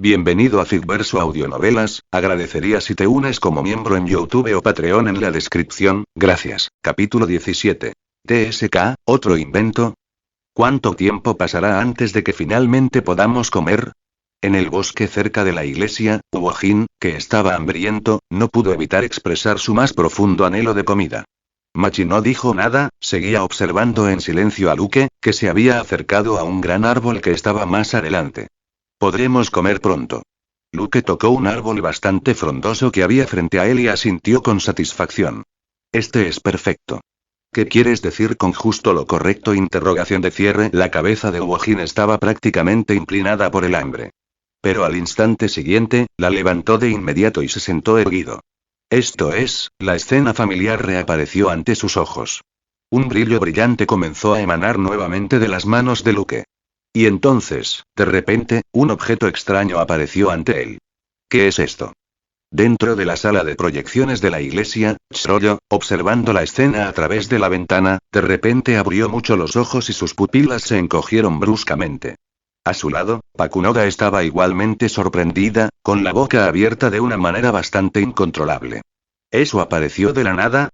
Bienvenido a Ficverso Audionovelas, agradecería si te unes como miembro en YouTube o Patreon en la descripción, gracias. Capítulo 17. TSK, ¿otro invento? ¿Cuánto tiempo pasará antes de que finalmente podamos comer? En el bosque cerca de la iglesia, Uojin, que estaba hambriento, no pudo evitar expresar su más profundo anhelo de comida. Machi no dijo nada, seguía observando en silencio a Luke, que se había acercado a un gran árbol que estaba más adelante. Podremos comer pronto. Luke tocó un árbol bastante frondoso que había frente a él y asintió con satisfacción. Este es perfecto. ¿Qué quieres decir con justo lo correcto? Interrogación de cierre. La cabeza de Uojin estaba prácticamente inclinada por el hambre. Pero al instante siguiente, la levantó de inmediato y se sentó erguido. Esto es, la escena familiar reapareció ante sus ojos. Un brillo brillante comenzó a emanar nuevamente de las manos de Luke. Y entonces, de repente, un objeto extraño apareció ante él. ¿Qué es esto? Dentro de la sala de proyecciones de la iglesia, Tsuruyo, observando la escena a través de la ventana, de repente abrió mucho los ojos y sus pupilas se encogieron bruscamente. A su lado, Pakunoda estaba igualmente sorprendida, con la boca abierta de una manera bastante incontrolable. ¿Eso apareció de la nada?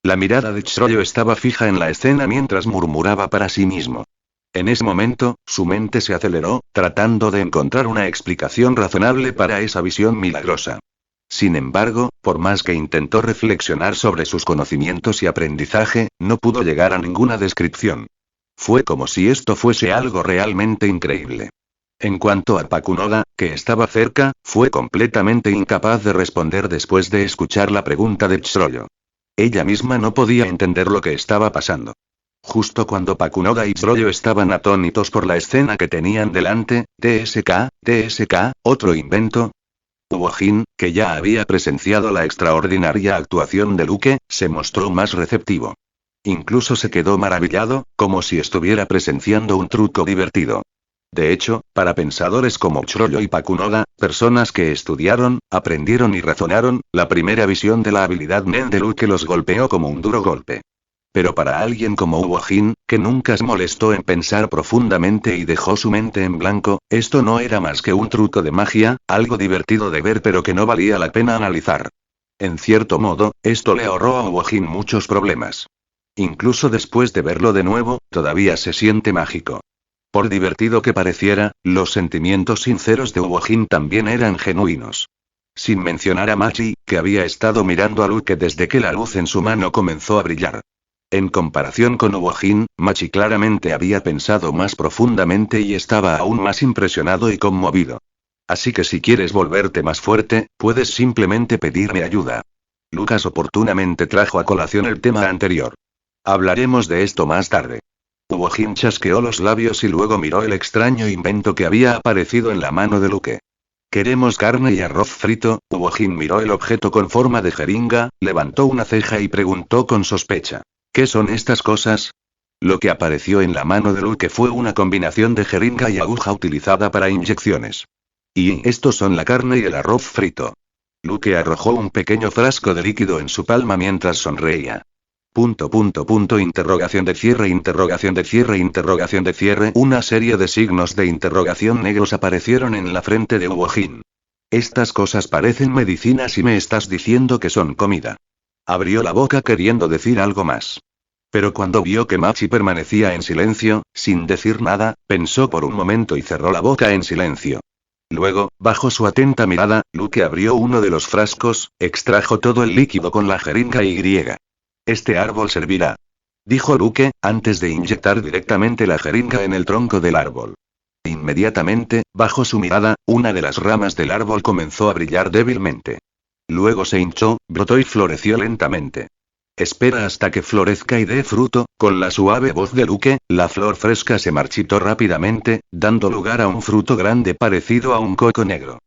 La mirada de Tsuruyo estaba fija en la escena mientras murmuraba para sí mismo. En ese momento, su mente se aceleró, tratando de encontrar una explicación razonable para esa visión milagrosa. Sin embargo, por más que intentó reflexionar sobre sus conocimientos y aprendizaje, no pudo llegar a ninguna descripción. Fue como si esto fuese algo realmente increíble. En cuanto a Pakunoda, que estaba cerca, fue completamente incapaz de responder después de escuchar la pregunta de Tsuruyo. Ella misma no podía entender lo que estaba pasando. Justo cuando Pakunoda y Tsuruyo estaban atónitos por la escena que tenían delante, TSK, ¿otro invento? Uojin, que ya había presenciado la extraordinaria actuación de Luke, se mostró más receptivo. Incluso se quedó maravillado, como si estuviera presenciando un truco divertido. De hecho, para pensadores como Tsuruyo y Pakunoda, personas que estudiaron, aprendieron y razonaron, la primera visión de la habilidad Nen de Luke los golpeó como un duro golpe. Pero para alguien como Uojin, que nunca se molestó en pensar profundamente y dejó su mente en blanco, esto no era más que un truco de magia, algo divertido de ver pero que no valía la pena analizar. En cierto modo, esto le ahorró a Uojin muchos problemas. Incluso después de verlo de nuevo, todavía se siente mágico. Por divertido que pareciera, los sentimientos sinceros de Uojin también eran genuinos. Sin mencionar a Machi, que había estado mirando a Luke desde que la luz en su mano comenzó a brillar. En comparación con Uojin, Machi claramente había pensado más profundamente y estaba aún más impresionado y conmovido. Así que si quieres volverte más fuerte, puedes simplemente pedirme ayuda. Lucas oportunamente trajo a colación el tema anterior. Hablaremos de esto más tarde. Uojin chasqueó los labios y luego miró el extraño invento que había aparecido en la mano de Luke. ¿Queremos carne y arroz frito? Uojin miró el objeto con forma de jeringa, levantó una ceja y preguntó con sospecha. ¿Qué son estas cosas? Lo que apareció en la mano de Luke fue una combinación de jeringa y aguja utilizada para inyecciones. Y estos son la carne y el arroz frito. Luke arrojó un pequeño frasco de líquido en su palma mientras sonreía. Interrogación de cierre. Una serie de signos de interrogación negros aparecieron en la frente de Uojin. Estas cosas parecen medicinas y me estás diciendo que son comida. Abrió la boca queriendo decir algo más. Pero cuando vio que Machi permanecía en silencio, sin decir nada, pensó por un momento y cerró la boca en silencio. Luego, bajo su atenta mirada, Luke abrió uno de los frascos, extrajo todo el líquido con la jeringa y griega. Este árbol servirá, dijo Luke, antes de inyectar directamente la jeringa en el tronco del árbol. Inmediatamente, bajo su mirada, una de las ramas del árbol comenzó a brillar débilmente. Luego se hinchó, brotó y floreció lentamente. Espera hasta que florezca y dé fruto. Con la suave voz de Luke, la flor fresca se marchitó rápidamente, dando lugar a un fruto grande parecido a un coco negro.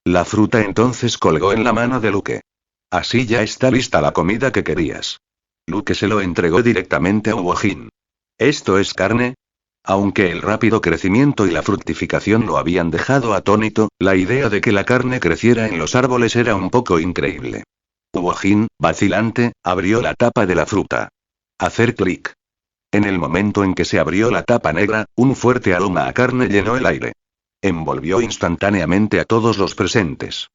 La fruta entonces colgó en la mano de Luke. Así ya está lista la comida que querías. Luke se lo entregó directamente a Uojin. ¿Esto es carne? Aunque el rápido crecimiento y la fructificación lo habían dejado atónito, la idea de que la carne creciera en los árboles era un poco increíble. Uojin, vacilante, abrió la tapa de la fruta. Hacer clic. En el momento en que se abrió la tapa negra, un fuerte aroma a carne llenó el aire. Envolvió instantáneamente a todos los presentes.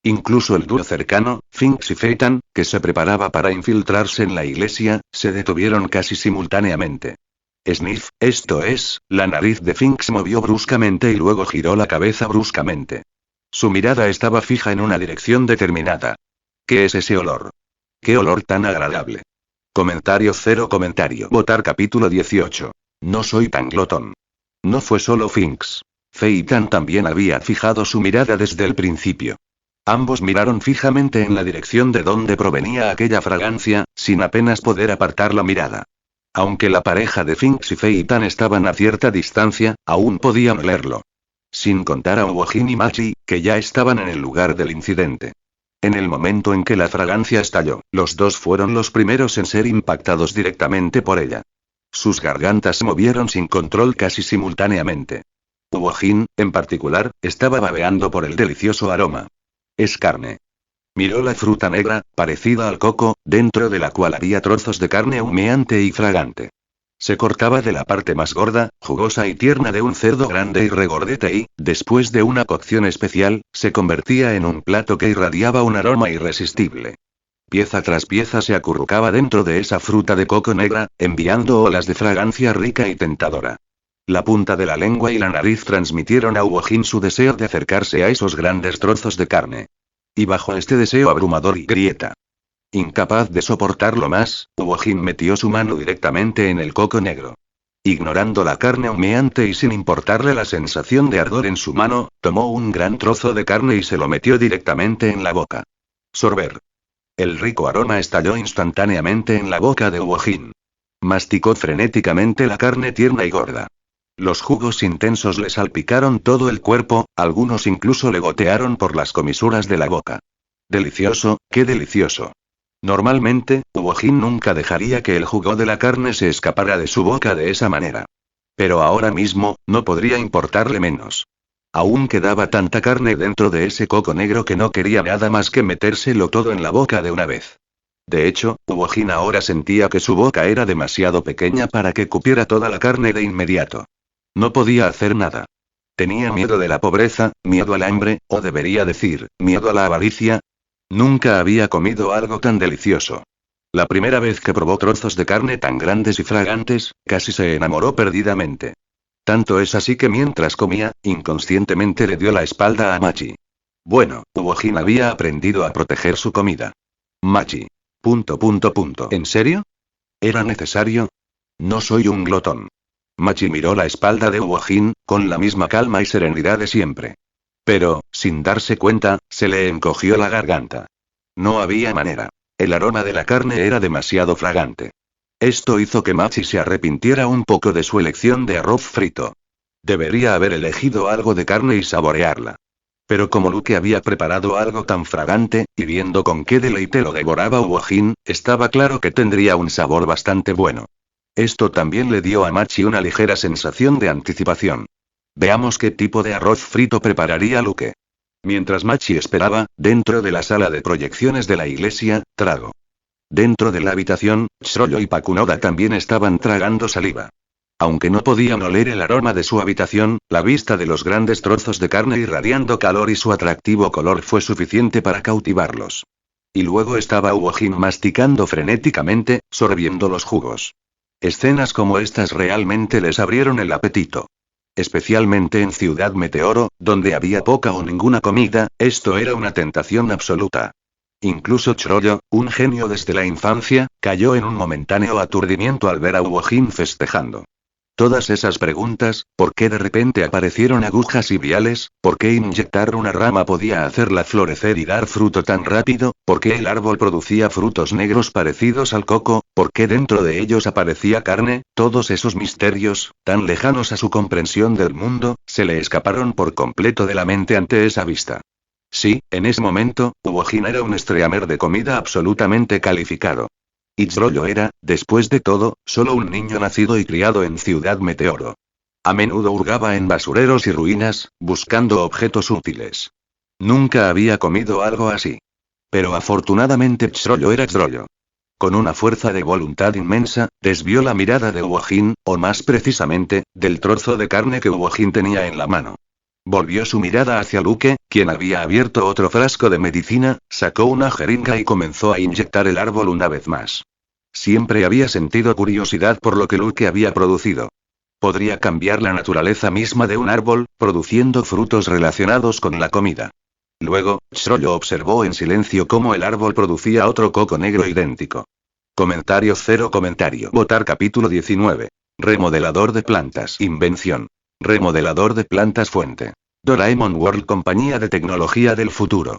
Incluso el dúo cercano, Finks y Phaeton, que se preparaba para infiltrarse en la iglesia, se detuvieron casi simultáneamente. Sniff, esto es, la nariz de Finks movió bruscamente y luego giró la cabeza bruscamente. Su mirada estaba fija en una dirección determinada. ¿Qué es ese olor? ¡Qué olor tan agradable! Comentario cero comentario. Votar capítulo 18. No soy tan glotón. No fue solo Finks. Phaeton también había fijado su mirada desde el principio. Ambos miraron fijamente en la dirección de donde provenía aquella fragancia, sin apenas poder apartar la mirada. Aunque la pareja de Finks y Phaeton estaban a cierta distancia, aún podían olerlo. Sin contar a Uojin y Machi, que ya estaban en el lugar del incidente. En el momento en que la fragancia estalló, los dos fueron los primeros en ser impactados directamente por ella. Sus gargantas se movieron sin control casi simultáneamente. Uojin, en particular, estaba babeando por el delicioso aroma. Es carne. Miró la fruta negra, parecida al coco, dentro de la cual había trozos de carne humeante y fragante. Se cortaba de la parte más gorda, jugosa y tierna de un cerdo grande y regordete y, después de una cocción especial, se convertía en un plato que irradiaba un aroma irresistible. Pieza tras pieza se acurrucaba dentro de esa fruta de coco negra, enviando olas de fragancia rica y tentadora. La punta de la lengua y la nariz transmitieron a Uojin su deseo de acercarse a esos grandes trozos de carne. Y bajo este deseo abrumador y grieta. Incapaz de soportarlo más, Uojin metió su mano directamente en el coco negro. Ignorando la carne humeante y sin importarle la sensación de ardor en su mano, tomó un gran trozo de carne y se lo metió directamente en la boca. Sorber. El rico aroma estalló instantáneamente en la boca de Uojin. Masticó frenéticamente la carne tierna y gorda. Los jugos intensos le salpicaron todo el cuerpo, algunos incluso le gotearon por las comisuras de la boca. Delicioso, qué delicioso. Normalmente, Uojin nunca dejaría que el jugo de la carne se escapara de su boca de esa manera. Pero ahora mismo, no podría importarle menos. Aún quedaba tanta carne dentro de ese coco negro que no quería nada más que metérselo todo en la boca de una vez. De hecho, Uojin ahora sentía que su boca era demasiado pequeña para que cupiera toda la carne de inmediato. No podía hacer nada. Tenía miedo de la pobreza, miedo al hambre, o debería decir, miedo a la avaricia. Nunca había comido algo tan delicioso. La primera vez que probó trozos de carne tan grandes y fragantes, casi se enamoró perdidamente. Tanto es así que mientras comía, inconscientemente le dio la espalda a Machi. Bueno, Uojin había aprendido a proteger su comida. Machi. ¿En serio? ¿Era necesario? No soy un glotón. Machi miró la espalda de Uojin, con la misma calma y serenidad de siempre. Pero, sin darse cuenta, se le encogió la garganta. No había manera. El aroma de la carne era demasiado fragante. Esto hizo que Machi se arrepintiera un poco de su elección de arroz frito. Debería haber elegido algo de carne y saborearla. Pero como Luke había preparado algo tan fragante, y viendo con qué deleite lo devoraba Uojin, estaba claro que tendría un sabor bastante bueno. Esto también le dio a Machi una ligera sensación de anticipación. Veamos qué tipo de arroz frito prepararía Luke. Mientras Machi esperaba, dentro de la sala de proyecciones de la iglesia, tragó. Dentro de la habitación, Tsuruyo y Pakunoda también estaban tragando saliva. Aunque no podían oler el aroma de su habitación, la vista de los grandes trozos de carne irradiando calor y su atractivo color fue suficiente para cautivarlos. Y luego estaba Uojin masticando frenéticamente, sorbiendo los jugos. Escenas como estas realmente les abrieron el apetito. Especialmente en Ciudad Meteoro, donde había poca o ninguna comida, esto era una tentación absoluta. Incluso Tsuruyo, un genio desde la infancia, cayó en un momentáneo aturdimiento al ver a Uojin festejando. Todas esas preguntas, ¿por qué de repente aparecieron agujas y viales? ¿Por qué inyectar una rama podía hacerla florecer y dar fruto tan rápido? ¿Por qué el árbol producía frutos negros parecidos al coco? ¿Por qué dentro de ellos aparecía carne? Todos esos misterios, tan lejanos a su comprensión del mundo, se le escaparon por completo de la mente ante esa vista. Sí, en ese momento, Uojin era un streamer de comida absolutamente calificado. Y Tsuruyo era, después de todo, solo un niño nacido y criado en Ciudad Meteoro. A menudo hurgaba en basureros y ruinas, buscando objetos útiles. Nunca había comido algo así. Pero afortunadamente Tsuruyo era Tsuruyo. con una fuerza de voluntad inmensa, desvió la mirada de Uojin, o más precisamente, del trozo de carne que Uojin tenía en la mano. Volvió su mirada hacia Luke, quien había abierto otro frasco de medicina, sacó una jeringa y comenzó a inyectar el árbol una vez más. Siempre había sentido curiosidad por lo que Luke había producido. Podría cambiar la naturaleza misma de un árbol, produciendo frutos relacionados con la comida. Luego, Chrollo observó en silencio cómo el árbol producía otro coco negro idéntico. Comentario cero comentario. Votar capítulo 19. Remodelador de plantas. Invención. Remodelador de plantas fuente. Doraemon World, compañía de tecnología del futuro.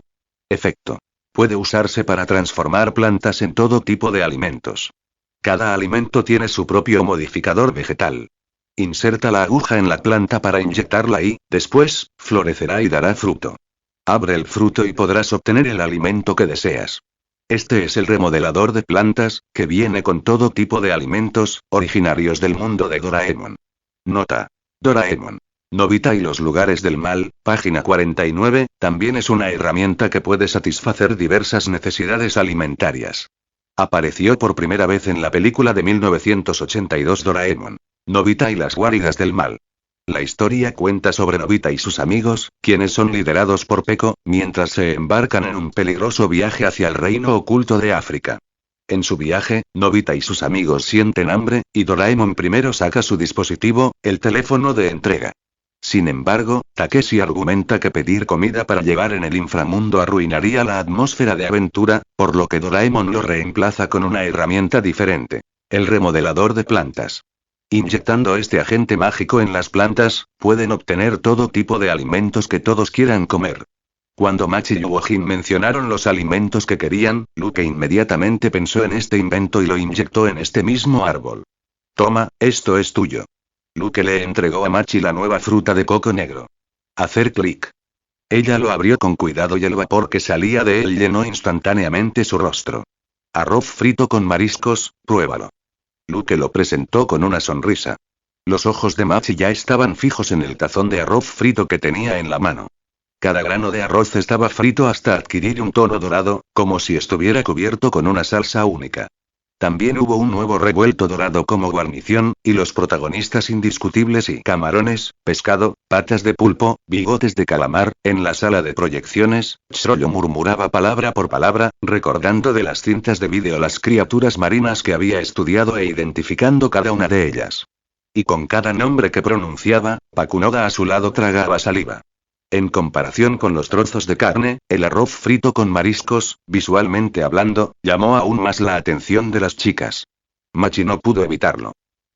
Efecto. Puede usarse para transformar plantas en todo tipo de alimentos. Cada alimento tiene su propio modificador vegetal. Inserta la aguja en la planta para inyectarla y, después, florecerá y dará fruto. Abre el fruto y podrás obtener el alimento que deseas. Este es el remodelador de plantas, que viene con todo tipo de alimentos, originarios del mundo de Doraemon. Nota. Doraemon. Nobita y los lugares del mal, página 49, también es una herramienta que puede satisfacer diversas necesidades alimentarias. Apareció por primera vez en la película de 1982 Doraemon. Nobita y las guaridas del mal. La historia cuenta sobre Nobita y sus amigos, quienes son liderados por Peko, mientras se embarcan en un peligroso viaje hacia el reino oculto de África. En su viaje, Nobita y sus amigos sienten hambre, y Doraemon primero saca su dispositivo, el teléfono de entrega. Sin embargo, Takeshi argumenta que pedir comida para llevar en el inframundo arruinaría la atmósfera de aventura, por lo que Doraemon lo reemplaza con una herramienta diferente. El remodelador de plantas. Inyectando este agente mágico en las plantas, pueden obtener todo tipo de alimentos que todos quieran comer. Cuando Machi y Uojin mencionaron los alimentos que querían, Luke inmediatamente pensó en este invento y lo inyectó en este mismo árbol. Toma, esto es tuyo. Luke le entregó a Machi la nueva fruta de coco negro. Hacer clic. Ella lo abrió con cuidado y el vapor que salía de él llenó instantáneamente su rostro. Arroz frito con mariscos, pruébalo. Luke lo presentó con una sonrisa. Los ojos de Machi ya estaban fijos en el tazón de arroz frito que tenía en la mano. Cada grano de arroz estaba frito hasta adquirir un tono dorado, como si estuviera cubierto con una salsa única. También hubo un nuevo revuelto dorado como guarnición, y los protagonistas indiscutibles y camarones, pescado, patas de pulpo, bigotes de calamar. En la sala de proyecciones, Chrollo murmuraba palabra por palabra, recordando de las cintas de vídeo las criaturas marinas que había estudiado e identificando cada una de ellas. Y con cada nombre que pronunciaba, Pakunoda a su lado tragaba saliva. En comparación con los trozos de carne, el arroz frito con mariscos, visualmente hablando, llamó aún más la atención de las chicas. Machi no pudo evitarlo.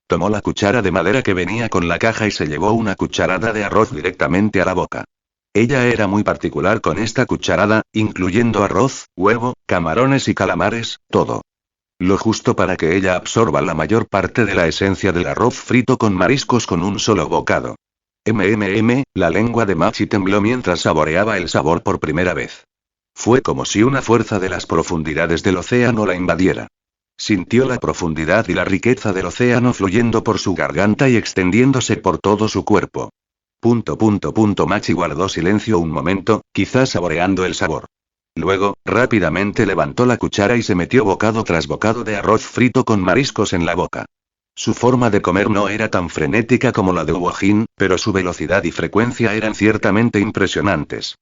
Tomó la cuchara de madera que venía con la caja y se llevó una cucharada de arroz directamente a la boca. Ella era muy particular con esta cucharada, incluyendo arroz, huevo, camarones y calamares, todo. Lo justo para que ella absorba la mayor parte de la esencia del arroz frito con mariscos con un solo bocado. La lengua de Machi tembló mientras saboreaba el sabor por primera vez. Fue como si una fuerza de las profundidades del océano la invadiera. Sintió la profundidad y la riqueza del océano fluyendo por su garganta y extendiéndose por todo su cuerpo. Machi guardó silencio un momento, quizás saboreando el sabor. Luego, rápidamente levantó la cuchara y se metió bocado tras bocado de arroz frito con mariscos en la boca. Su forma de comer no era tan frenética como la de Uojin, pero su velocidad y frecuencia eran ciertamente impresionantes.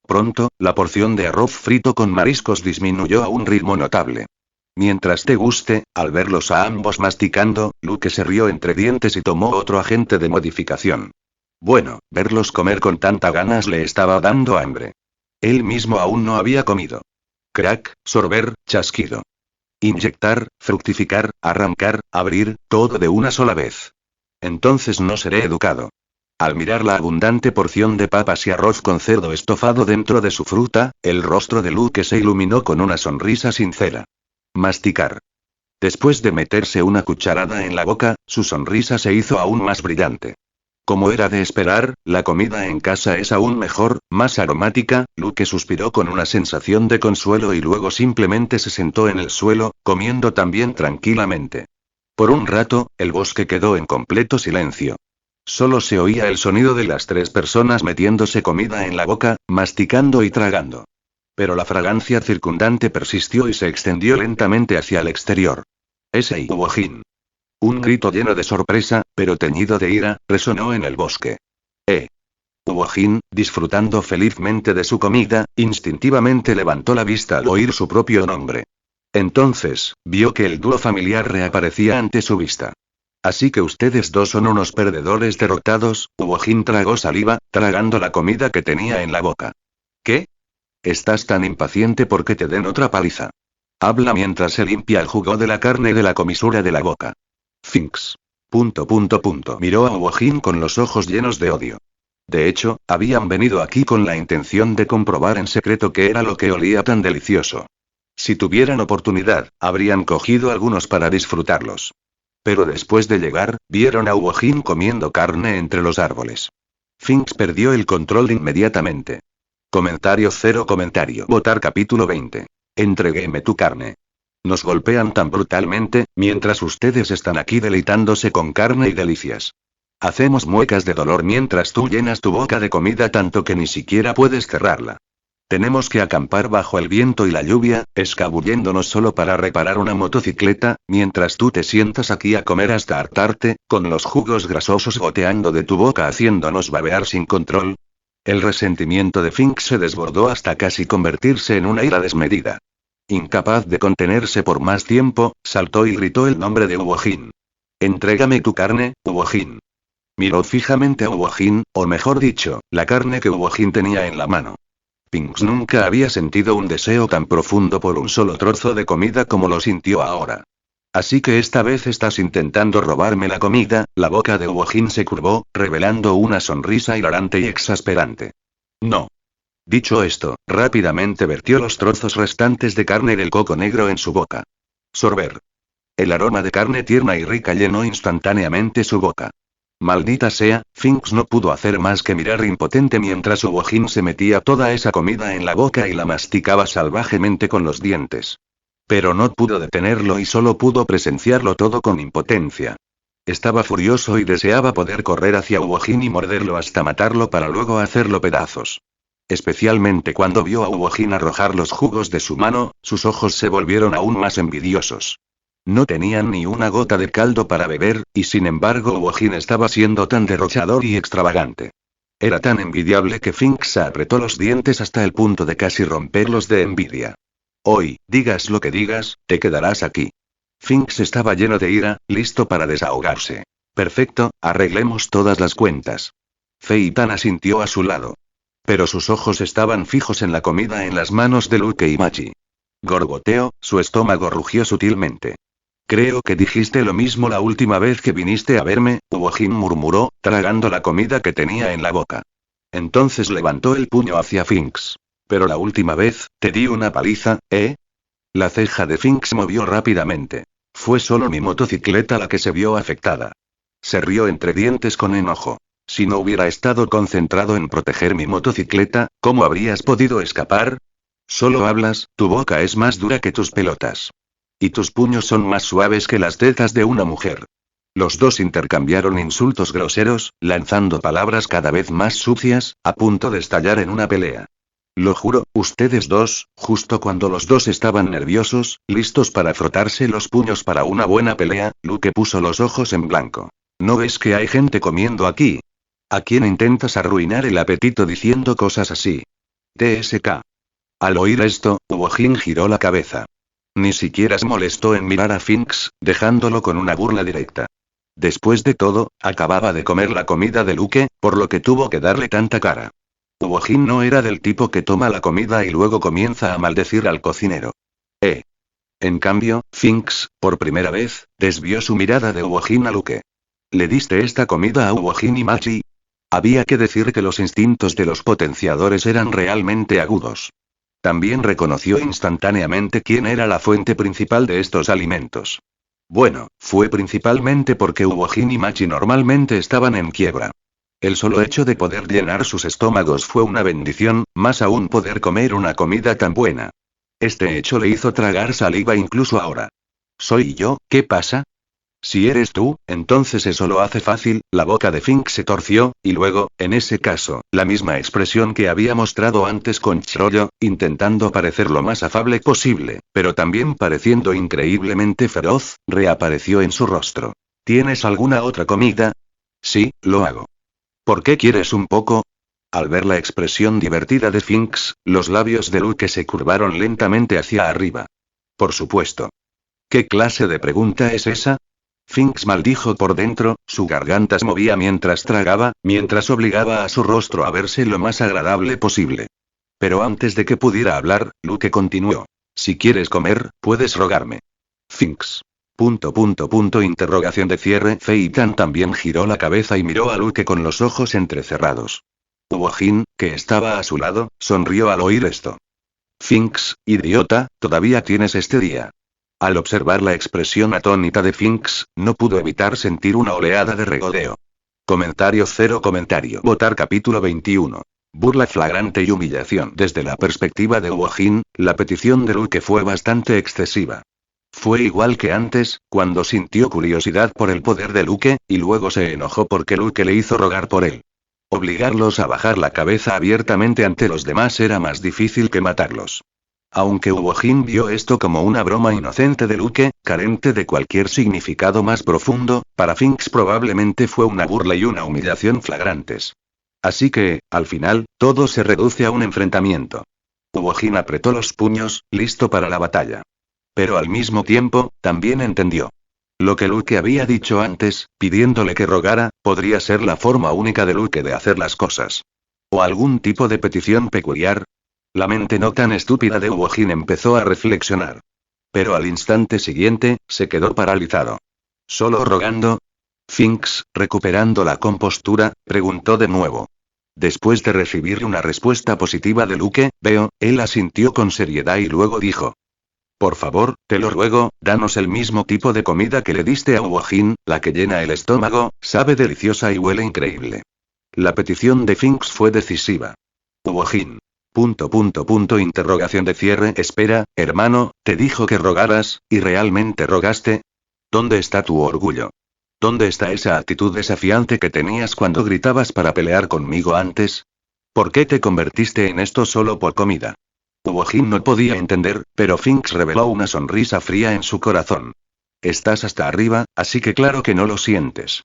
Pronto, la porción de arroz frito con mariscos disminuyó a un ritmo notable. Mientras te guste, al verlos a ambos masticando, Luke se rió entre dientes y tomó otro agente de modificación. Bueno, verlos comer con tanta ganas le estaba dando hambre. Él mismo aún no había comido. Crack, sorber, chasquido. Inyectar, fructificar, arrancar, abrir, todo de una sola vez. Entonces no seré educado. Al mirar la abundante porción de papas y arroz con cerdo estofado dentro de su fruta, el rostro de Luke se iluminó con una sonrisa sincera. Masticar. Después de meterse una cucharada en la boca, su sonrisa se hizo aún más brillante. Como era de esperar, la comida en casa es aún mejor, más aromática. Luke suspiró con una sensación de consuelo y luego simplemente se sentó en el suelo, comiendo también tranquilamente. Por un rato, el bosque quedó en completo silencio. Solo se oía el sonido de las tres personas metiéndose comida en la boca, masticando y tragando. Pero la fragancia circundante persistió y se extendió lentamente hacia el exterior. Ese Iwojin. Un grito lleno de sorpresa, pero teñido de ira, resonó en el bosque. Iwojin, disfrutando felizmente de su comida, instintivamente levantó la vista al oír su propio nombre. Entonces, vio que el dúo familiar reaparecía ante su vista. Así que ustedes dos son unos perdedores derrotados. Iwojin tragó saliva, tragando la comida que tenía en la boca. ¿Qué? Estás tan impaciente porque te den otra paliza. Habla mientras se limpia el jugo de la carne de la comisura de la boca. Finks. Miró a Iwojin con los ojos llenos de odio. De hecho, habían venido aquí con la intención de comprobar en secreto qué era lo que olía tan delicioso. Si tuvieran oportunidad, habrían cogido algunos para disfrutarlos. Pero después de llegar, vieron a Iwojin comiendo carne entre los árboles. Finks perdió el control inmediatamente. Cero comentario. Votar capítulo 20. Entrégueme tu carne. Nos golpean tan brutalmente, mientras ustedes están aquí deleitándose con carne y delicias. Hacemos muecas de dolor mientras tú llenas tu boca de comida tanto que ni siquiera puedes cerrarla. Tenemos que acampar bajo el viento y la lluvia, escabulléndonos solo para reparar una motocicleta, mientras tú te sientas aquí a comer hasta hartarte, con los jugos grasosos goteando de tu boca haciéndonos babear sin control. El resentimiento de Finks se desbordó hasta casi convertirse en una ira desmedida. Incapaz de contenerse por más tiempo, saltó y gritó el nombre de Iwojin. Entrégame tu carne, Iwojin. Miró fijamente a Iwojin, o mejor dicho, la carne que Iwojin tenía en la mano. Finks nunca había sentido un deseo tan profundo por un solo trozo de comida como lo sintió ahora. Así que esta vez estás intentando robarme la comida. La boca de Iwojin se curvó, revelando una sonrisa hilarante y exasperante. No. Dicho esto, rápidamente vertió los trozos restantes de carne del coco negro en su boca. Sorber. El aroma de carne tierna y rica llenó instantáneamente su boca. Maldita sea, Finks no pudo hacer más que mirar impotente mientras Iwojin se metía toda esa comida en la boca y la masticaba salvajemente con los dientes. Pero no pudo detenerlo y solo pudo presenciarlo todo con impotencia. Estaba furioso y deseaba poder correr hacia Iwojin y morderlo hasta matarlo para luego hacerlo pedazos. Especialmente cuando vio a Iwojin arrojar los jugos de su mano, sus ojos se volvieron aún más envidiosos. No tenían ni una gota de caldo para beber, y sin embargo Iwojin estaba siendo tan derrochador y extravagante. Era tan envidiable que Finks apretó los dientes hasta el punto de casi romperlos de envidia. Hoy, digas lo que digas, te quedarás aquí. Finks estaba lleno de ira, listo para desahogarse. Perfecto, arreglemos todas las cuentas. Feitan asintió a su lado. Pero sus ojos estaban fijos en la comida en las manos de Luke y Machi. Gorgoteó, su estómago rugió sutilmente. Creo que dijiste lo mismo la última vez que viniste a verme, Iwojin murmuró, tragando la comida que tenía en la boca. Entonces levantó el puño hacia Finks. Pero la última vez, te di una paliza, ¿eh? La ceja de Finks movió rápidamente. Fue solo mi motocicleta la que se vio afectada. Se rió entre dientes con enojo. Si no hubiera estado concentrado en proteger mi motocicleta, ¿cómo habrías podido escapar? Solo hablas, tu boca es más dura que tus pelotas. Y tus puños son más suaves que las tetas de una mujer. Los dos intercambiaron insultos groseros, lanzando palabras cada vez más sucias, a punto de estallar en una pelea. Lo juro, ustedes dos, justo cuando los dos estaban nerviosos, listos para frotarse los puños para una buena pelea, Luke puso los ojos en blanco. ¿No ves que hay gente comiendo aquí? ¿A quién intentas arruinar el apetito diciendo cosas así? TSK. Al oír esto, Iwojin giró la cabeza. Ni siquiera se molestó en mirar a Finks, dejándolo con una burla directa. Después de todo, acababa de comer la comida de Luke, por lo que tuvo que darle tanta cara. Iwojin no era del tipo que toma la comida y luego comienza a maldecir al cocinero. En cambio, Finks, por primera vez, desvió su mirada de Iwojin a Luke. ¿Le diste esta comida a Iwojin y Machi? Había que decir que los instintos de los potenciadores eran realmente agudos. También reconoció instantáneamente quién era la fuente principal de estos alimentos. Bueno, fue principalmente porque Iwojin y Machi normalmente estaban en quiebra. El solo hecho de poder llenar sus estómagos fue una bendición, más aún poder comer una comida tan buena. Este hecho le hizo tragar saliva incluso ahora. ¿Soy yo? ¿Qué pasa? Si eres tú, entonces eso lo hace fácil. La boca de Fink se torció, y luego, en ese caso, la misma expresión que había mostrado antes con Chrollo, intentando parecer lo más afable posible, pero también pareciendo increíblemente feroz, reapareció en su rostro. ¿Tienes alguna otra comida? Sí, lo hago. ¿Por qué quieres un poco? Al ver la expresión divertida de Finks, los labios de Luke se curvaron lentamente hacia arriba. Por supuesto. ¿Qué clase de pregunta es esa? Finks maldijo por dentro, su garganta se movía mientras tragaba, mientras obligaba a su rostro a verse lo más agradable posible. Pero antes de que pudiera hablar, Luke continuó. Si quieres comer, puedes rogarme. Finks. Interrogación de cierre. Feitan también giró la cabeza y miró a Luke con los ojos entrecerrados. Wojin, que estaba a su lado, sonrió al oír esto. Finks, idiota, todavía tienes este día. Al observar la expresión atónita de Finks, no pudo evitar sentir una oleada de regodeo. Comentario cero comentario. Votar capítulo 21. Burla flagrante y humillación. Desde la perspectiva de Wojin, la petición de Luke fue bastante excesiva. Fue igual que antes, cuando sintió curiosidad por el poder de Luke, y luego se enojó porque Luke le hizo rogar por él. Obligarlos a bajar la cabeza abiertamente ante los demás era más difícil que matarlos. Aunque Wojin vio esto como una broma inocente de Luke, carente de cualquier significado más profundo, para Finks probablemente fue una burla y una humillación flagrantes. Así que, al final, todo se reduce a un enfrentamiento. Wojin apretó los puños, listo para la batalla. Pero al mismo tiempo, también entendió. Lo que Luke había dicho antes, pidiéndole que rogara, podría ser la forma única de Luke de hacer las cosas. ¿O algún tipo de petición peculiar? La mente no tan estúpida de Wojin empezó a reflexionar. Pero al instante siguiente, se quedó paralizado. ¿Solo rogando? Finks, recuperando la compostura, preguntó de nuevo. Después de recibir una respuesta positiva de Luke, él asintió con seriedad y luego dijo. Por favor, te lo ruego, danos el mismo tipo de comida que le diste a Wojin, la que llena el estómago, sabe deliciosa y huele increíble. La petición de Finks fue decisiva. Wojin. Interrogación de cierre. Espera, hermano, te dijo que rogaras, ¿y realmente rogaste? ¿Dónde está tu orgullo? ¿Dónde está esa actitud desafiante que tenías cuando gritabas para pelear conmigo antes? ¿Por qué te convertiste en esto solo por comida? Wojin no podía entender, pero Finks reveló una sonrisa fría en su corazón. Estás hasta arriba, así que claro que no lo sientes.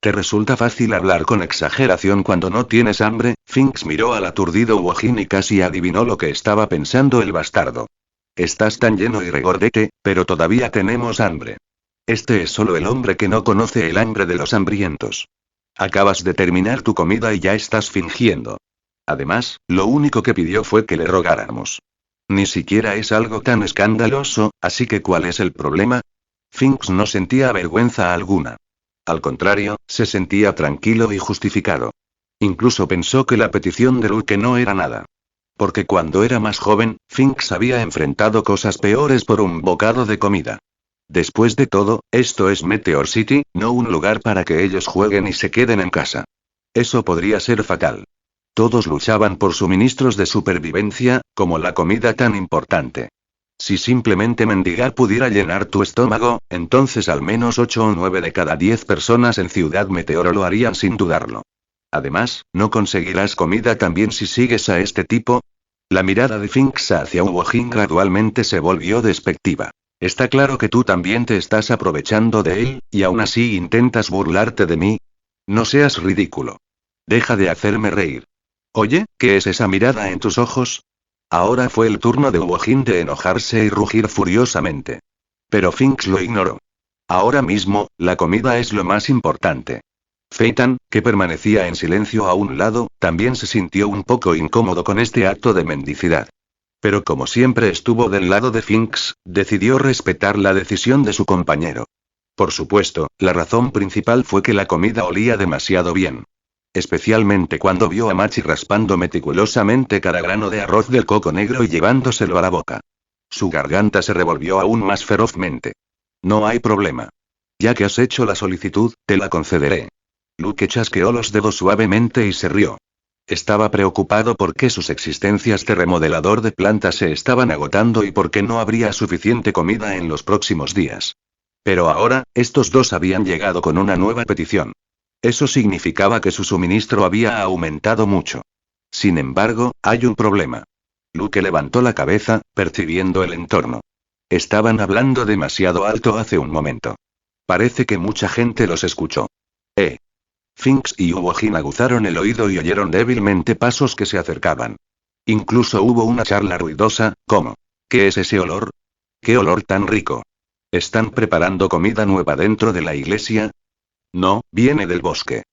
¿Te resulta fácil hablar con exageración cuando no tienes hambre? Finks miró al aturdido Wojin y casi adivinó lo que estaba pensando el bastardo. Estás tan lleno y regordete, pero todavía tenemos hambre. Este es solo el hombre que no conoce el hambre de los hambrientos. Acabas de terminar tu comida y ya estás fingiendo. Además, lo único que pidió fue que le rogáramos. Ni siquiera es algo tan escandaloso, así que ¿cuál es el problema? Finks no sentía vergüenza alguna. Al contrario, se sentía tranquilo y justificado. Incluso pensó que la petición de Luke no era nada. Porque cuando era más joven, Finks había enfrentado cosas peores por un bocado de comida. Después de todo, esto es Meteor City, no un lugar para que ellos jueguen y se queden en casa. Eso podría ser fatal. Todos luchaban por suministros de supervivencia, como la comida tan importante. Si simplemente mendigar pudiera llenar tu estómago, entonces al menos 8 o 9 de cada 10 personas en Ciudad Meteoro lo harían sin dudarlo. Además, ¿no conseguirás comida también si sigues a este tipo? La mirada de Finks hacia Wojin gradualmente se volvió despectiva. Está claro que tú también te estás aprovechando de él, y aún así intentas burlarte de mí. No seas ridículo. Deja de hacerme reír. Oye, ¿qué es esa mirada en tus ojos? Ahora fue el turno de Wojin de enojarse y rugir furiosamente. Pero Finks lo ignoró. Ahora mismo, la comida es lo más importante. Feitan, que permanecía en silencio a un lado, también se sintió un poco incómodo con este acto de mendicidad. Pero como siempre estuvo del lado de Finks, decidió respetar la decisión de su compañero. Por supuesto, la razón principal fue que la comida olía demasiado bien. Especialmente cuando vio a Machi raspando meticulosamente cada grano de arroz del coco negro y llevándoselo a la boca. Su garganta se revolvió aún más ferozmente. No hay problema. Ya que has hecho la solicitud, te la concederé. Luke chasqueó los dedos suavemente y se rió. Estaba preocupado porque sus existencias de remodelador de plantas se estaban agotando y porque no habría suficiente comida en los próximos días. Pero ahora, estos dos habían llegado con una nueva petición. Eso significaba que su suministro había aumentado mucho. Sin embargo, hay un problema. Luke levantó la cabeza, percibiendo el entorno. Estaban hablando demasiado alto hace un momento. Parece que mucha gente los escuchó. Finks y Ewojin aguzaron el oído y oyeron débilmente pasos que se acercaban. Incluso hubo una charla ruidosa, como: ¿qué es ese olor? ¿Qué olor tan rico? ¿Están preparando comida nueva dentro de la iglesia? No, viene del bosque.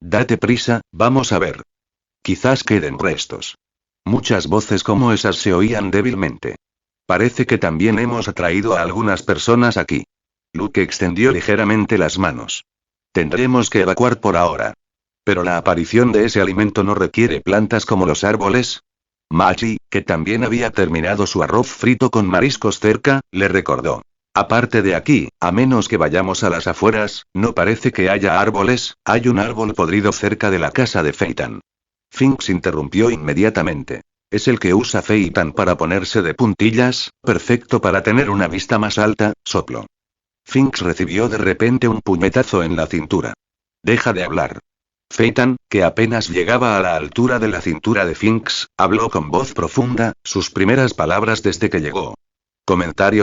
Date prisa, vamos a ver. Quizás queden restos. Muchas voces como esas se oían débilmente. Parece que también hemos atraído a algunas personas aquí. Luke extendió ligeramente las manos. Tendremos que evacuar por ahora. Pero la aparición de ese alimento no requiere plantas como los árboles. Machi, que también había terminado su arroz frito con mariscos cerca, le recordó. Aparte de aquí, a menos que vayamos a las afueras, no parece que haya árboles, hay un árbol podrido cerca de la casa de Phaeton. Finks interrumpió inmediatamente. Es el que usa Phaeton para ponerse de puntillas, perfecto para tener una vista más alta, sopló. Finks recibió de repente un puñetazo en la cintura. Deja de hablar. Phaeton, que apenas llegaba a la altura de la cintura de Finks, habló con voz profunda, sus primeras palabras desde que llegó.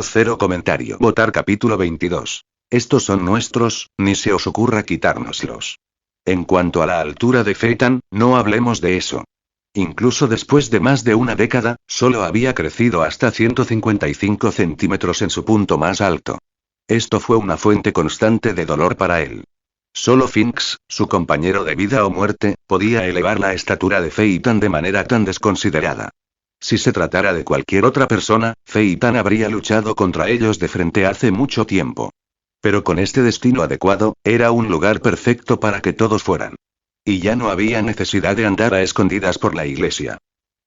Cero comentario. Votar capítulo 22. Estos son nuestros, ni se os ocurra quitárnoslos. En cuanto a la altura de Phaeton, no hablemos de eso. Incluso después de más de una década, solo había crecido hasta 155 centímetros en su punto más alto. Esto fue una fuente constante de dolor para él. Solo Finks, su compañero de vida o muerte, podía elevar la estatura de Phaeton de manera tan desconsiderada. Si se tratara de cualquier otra persona, Phaeton habría luchado contra ellos de frente hace mucho tiempo. Pero con este destino adecuado, era un lugar perfecto para que todos fueran. Y ya no había necesidad de andar a escondidas por la iglesia.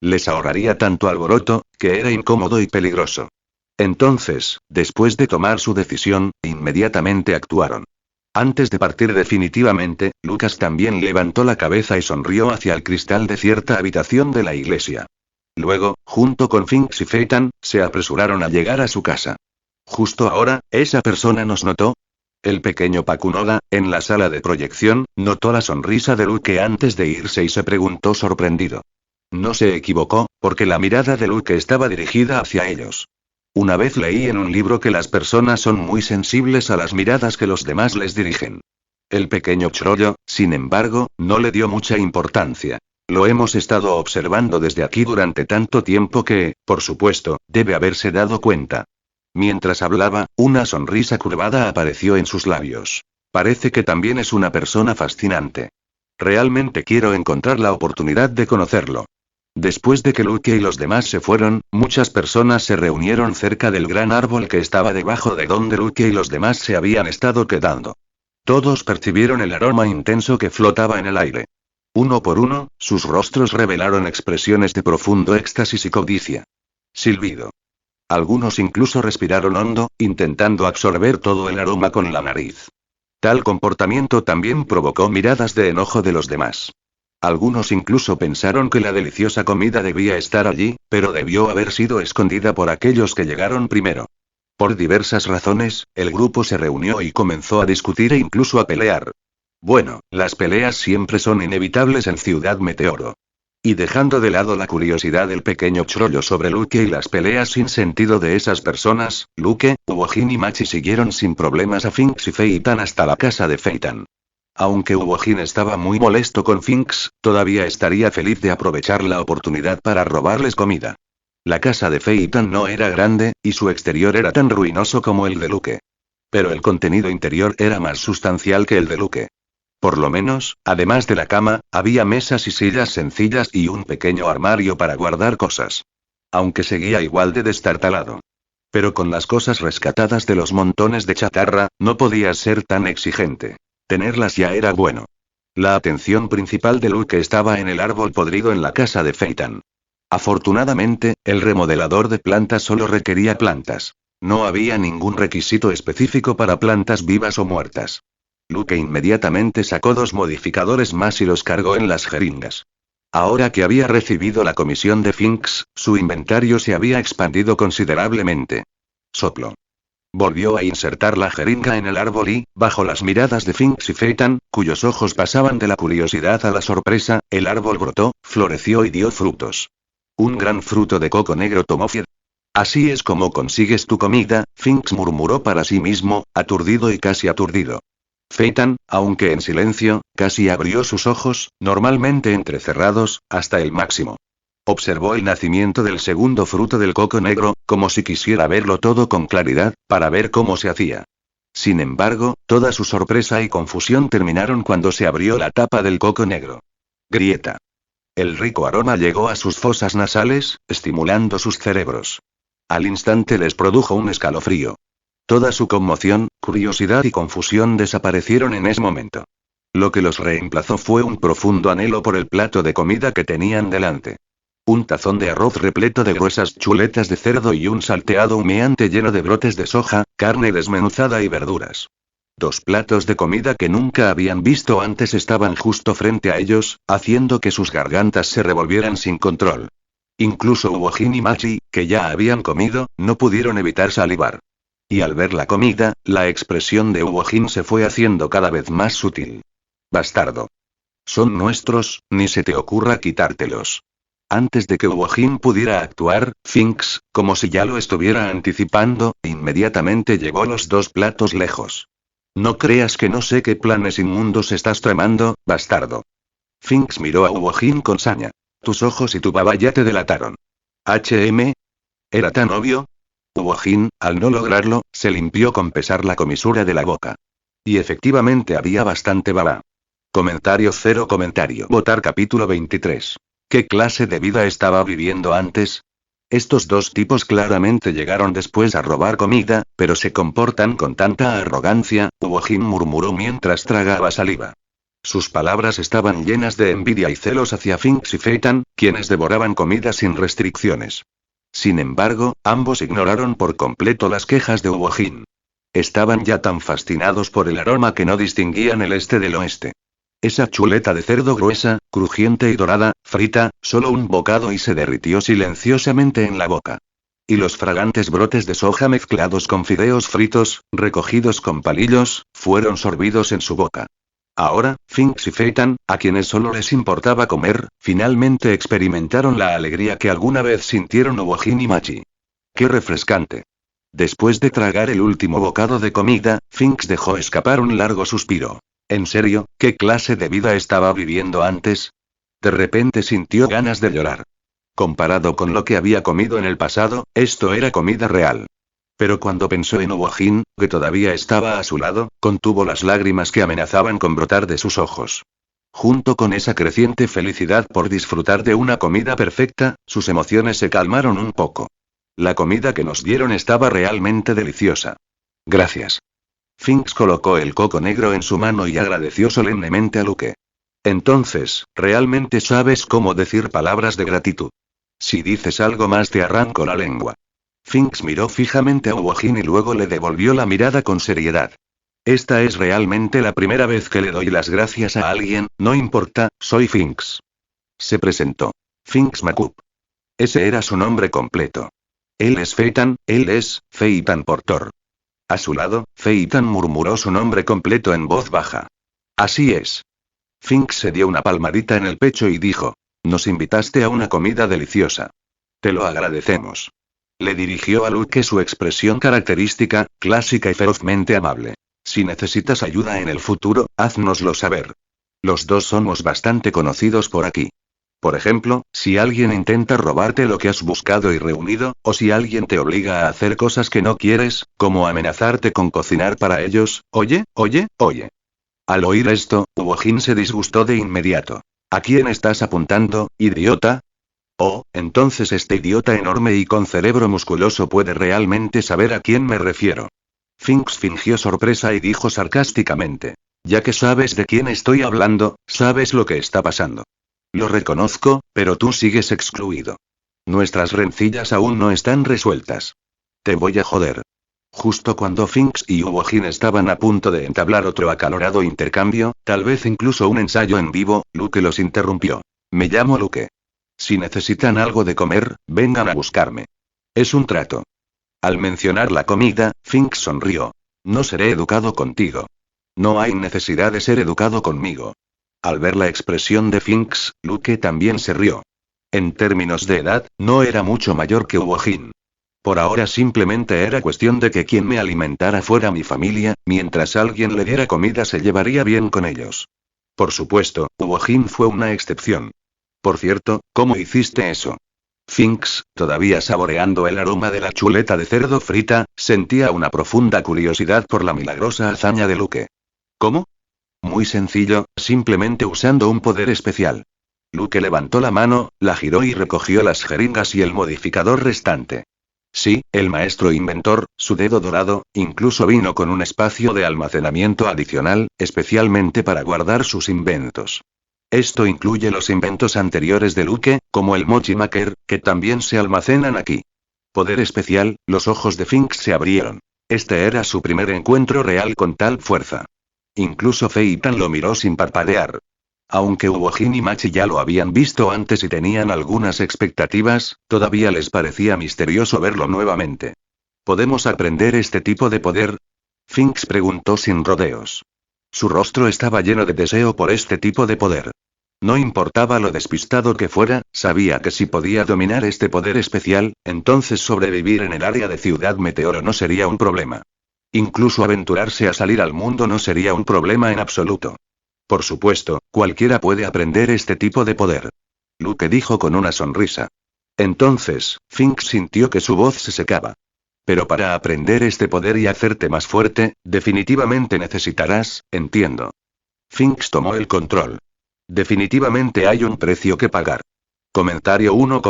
Les ahorraría tanto alboroto, que era incómodo y peligroso. Entonces, después de tomar su decisión, inmediatamente actuaron. Antes de partir definitivamente, Lucas también levantó la cabeza y sonrió hacia el cristal de cierta habitación de la iglesia. Luego, junto con Finks y Phaeton, se apresuraron a llegar a su casa. Justo ahora, ¿esa persona nos notó? El pequeño Pakunoda, en la sala de proyección, notó la sonrisa de Luke antes de irse y se preguntó sorprendido. No se equivocó, porque la mirada de Luke estaba dirigida hacia ellos. Una vez leí en un libro que las personas son muy sensibles a las miradas que los demás les dirigen. El pequeño Chrollo, sin embargo, no le dio mucha importancia. Lo hemos estado observando desde aquí durante tanto tiempo que, por supuesto, debe haberse dado cuenta. Mientras hablaba, una sonrisa curvada apareció en sus labios. Parece que también es una persona fascinante. Realmente quiero encontrar la oportunidad de conocerlo. Después de que Luke y los demás se fueron, muchas personas se reunieron cerca del gran árbol que estaba debajo de donde Luke y los demás se habían estado quedando. Todos percibieron el aroma intenso que flotaba en el aire. Uno por uno, sus rostros revelaron expresiones de profundo éxtasis y codicia. Silbido. Algunos incluso respiraron hondo, intentando absorber todo el aroma con la nariz. Tal comportamiento también provocó miradas de enojo de los demás. Algunos incluso pensaron que la deliciosa comida debía estar allí, pero debió haber sido escondida por aquellos que llegaron primero. Por diversas razones, el grupo se reunió y comenzó a discutir e incluso a pelear. Bueno, las peleas siempre son inevitables en Ciudad Meteoro. Y dejando de lado la curiosidad del pequeño Chrollo sobre Luke y las peleas sin sentido de esas personas, Luke, Ewojin y Machi siguieron sin problemas a Finks y Phaeton hasta la casa de Phaeton. Aunque Ewojin estaba muy molesto con Finks, todavía estaría feliz de aprovechar la oportunidad para robarles comida. La casa de Phaeton no era grande, y su exterior era tan ruinoso como el de Luke. Pero el contenido interior era más sustancial que el de Luke. Por lo menos, además de la cama, había mesas y sillas sencillas y un pequeño armario para guardar cosas. Aunque seguía igual de destartalado. Pero con las cosas rescatadas de los montones de chatarra, no podía ser tan exigente. Tenerlas ya era bueno. La atención principal de Luke estaba en el árbol podrido en la casa de Phaeton. Afortunadamente, el remodelador de plantas solo requería plantas. No había ningún requisito específico para plantas vivas o muertas. Luke inmediatamente sacó 2 modificadores más y los cargó en las jeringas. Ahora que había recibido la comisión de Finks, su inventario se había expandido considerablemente. Soplo. Volvió a insertar la jeringa en el árbol y, bajo las miradas de Finks y Phaeton, cuyos ojos pasaban de la curiosidad a la sorpresa, el árbol brotó, floreció y dio frutos. Un gran fruto de coco negro tomó forma. Así es como consigues tu comida, Finks murmuró para sí mismo, aturdido y casi aturdido. Phaeton, aunque en silencio, casi abrió sus ojos, normalmente entrecerrados, hasta el máximo. Observó el nacimiento del segundo fruto del coco negro, como si quisiera verlo todo con claridad, para ver cómo se hacía. Sin embargo, toda su sorpresa y confusión terminaron cuando se abrió la tapa del coco negro. Grieta. El rico aroma llegó a sus fosas nasales, estimulando sus cerebros. Al instante les produjo un escalofrío. Toda su conmoción, curiosidad y confusión desaparecieron en ese momento. Lo que los reemplazó fue un profundo anhelo por el plato de comida que tenían delante. Un tazón de arroz repleto de gruesas chuletas de cerdo y un salteado humeante lleno de brotes de soja, carne desmenuzada y verduras. 2 platos de comida que nunca habían visto antes estaban justo frente a ellos, haciendo que sus gargantas se revolvieran sin control. Incluso Uojin y Machi, que ya habían comido, no pudieron evitar salivar. Y al ver la comida, la expresión de Uojin se fue haciendo cada vez más sutil. Bastardo. Son nuestros, ni se te ocurra quitártelos. Antes de que Uojin pudiera actuar, Finks, como si ya lo estuviera anticipando, inmediatamente llevó los 2 platos lejos. No creas que no sé qué planes inmundos estás tramando, bastardo. Finks miró a Uojin con saña. Tus ojos y tu baba ya te delataron. ¿Era tan obvio? Uojin, al no lograrlo, se limpió con pesar la comisura de la boca. Y efectivamente había bastante baba. Comentario. Votar capítulo 23. ¿Qué clase de vida estaba viviendo antes? Estos 2 tipos claramente llegaron después a robar comida, pero se comportan con tanta arrogancia, Uojin murmuró mientras tragaba saliva. Sus palabras estaban llenas de envidia y celos hacia Finks y Phaeton, quienes devoraban comida sin restricciones. Sin embargo, ambos ignoraron por completo las quejas de Uojin. Estaban ya tan fascinados por el aroma que no distinguían el este del oeste. Esa chuleta de cerdo gruesa, crujiente y dorada, frita, solo un bocado y se derritió silenciosamente en la boca. Y los fragantes brotes de soja mezclados con fideos fritos, recogidos con palillos, fueron sorbidos en su boca. Ahora, Finks y Phaeton, a quienes solo les importaba comer, finalmente experimentaron la alegría que alguna vez sintieron Uojin y Machi. ¡Qué refrescante! Después de tragar el último bocado de comida, Finks dejó escapar un largo suspiro. ¿En serio, qué clase de vida estaba viviendo antes? De repente sintió ganas de llorar. Comparado con lo que había comido en el pasado, esto era comida real. Pero cuando pensó en Uojin, que todavía estaba a su lado, contuvo las lágrimas que amenazaban con brotar de sus ojos. Junto con esa creciente felicidad por disfrutar de una comida perfecta, sus emociones se calmaron un poco. La comida que nos dieron estaba realmente deliciosa. Gracias. Finks colocó el coco negro en su mano y agradeció solemnemente a Luke. Entonces, ¿realmente sabes cómo decir palabras de gratitud? Si dices algo más te arranco la lengua. Finks miró fijamente a Uojin y luego le devolvió la mirada con seriedad. Esta es realmente la primera vez que le doy las gracias a alguien, no importa, soy Finks. Se presentó. Finks McCoop. Ese era su nombre completo. Él es Phaeton, él es Phaeton Portor. A su lado, Phaeton murmuró su nombre completo en voz baja. Así es. Finks se dio una palmadita en el pecho y dijo: Nos invitaste a una comida deliciosa. Te lo agradecemos. Le dirigió a Luke su expresión característica, clásica y ferozmente amable. Si necesitas ayuda en el futuro, háznoslo saber. Los 2 somos bastante conocidos por aquí. Por ejemplo, si alguien intenta robarte lo que has buscado y reunido, o si alguien te obliga a hacer cosas que no quieres, como amenazarte con cocinar para ellos, oye. Al oír esto, Uojin se disgustó de inmediato. ¿A quién estás apuntando, idiota? Oh, entonces este idiota enorme y con cerebro musculoso puede realmente saber a quién me refiero. Finks fingió sorpresa y dijo sarcásticamente: Ya que sabes de quién estoy hablando, sabes lo que está pasando. Lo reconozco, pero tú sigues excluido. Nuestras rencillas aún no están resueltas. Te voy a joder. Justo cuando Finks y Uojin estaban a punto de entablar otro acalorado intercambio, tal vez incluso un ensayo en vivo, Luke los interrumpió. Me llamo Luke. Si necesitan algo de comer, vengan a buscarme. Es un trato. Al mencionar la comida, Finks sonrió. No seré educado contigo. No hay necesidad de ser educado conmigo. Al ver la expresión de Finks, Luke también se rió. En términos de edad, no era mucho mayor que Uojin. Por ahora simplemente era cuestión de que quien me alimentara fuera mi familia, mientras alguien le diera comida se llevaría bien con ellos. Por supuesto, Uojin fue una excepción. Por cierto, ¿cómo hiciste eso? Finks, todavía saboreando el aroma de la chuleta de cerdo frita, sentía una profunda curiosidad por la milagrosa hazaña de Luke. ¿Cómo? Muy sencillo, simplemente usando un poder especial. Luke levantó la mano, la giró y recogió las jeringas y el modificador restante. Sí, el maestro inventor, su dedo dorado, incluso vino con un espacio de almacenamiento adicional, especialmente para guardar sus inventos. Esto incluye los inventos anteriores de Luke, como el Mochi Maker, que también se almacenan aquí. Poder especial, los ojos de Finks se abrieron. Este era su primer encuentro real con tal fuerza. Incluso Feitan lo miró sin parpadear. Aunque Uojin y Machi ya lo habían visto antes y tenían algunas expectativas, todavía les parecía misterioso verlo nuevamente. ¿Podemos aprender este tipo de poder? Finks preguntó sin rodeos. Su rostro estaba lleno de deseo por este tipo de poder. No importaba lo despistado que fuera, sabía que si podía dominar este poder especial, entonces sobrevivir en el área de Ciudad Meteoro no sería un problema. Incluso aventurarse a salir al mundo no sería un problema en absoluto. Por supuesto, cualquiera puede aprender este tipo de poder. Luke dijo con una sonrisa. Entonces, Finks sintió que su voz se secaba. Pero para aprender este poder y hacerte más fuerte, definitivamente necesitarás, entiendo. Finks tomó el control. Definitivamente hay un precio que pagar. Comentario 1.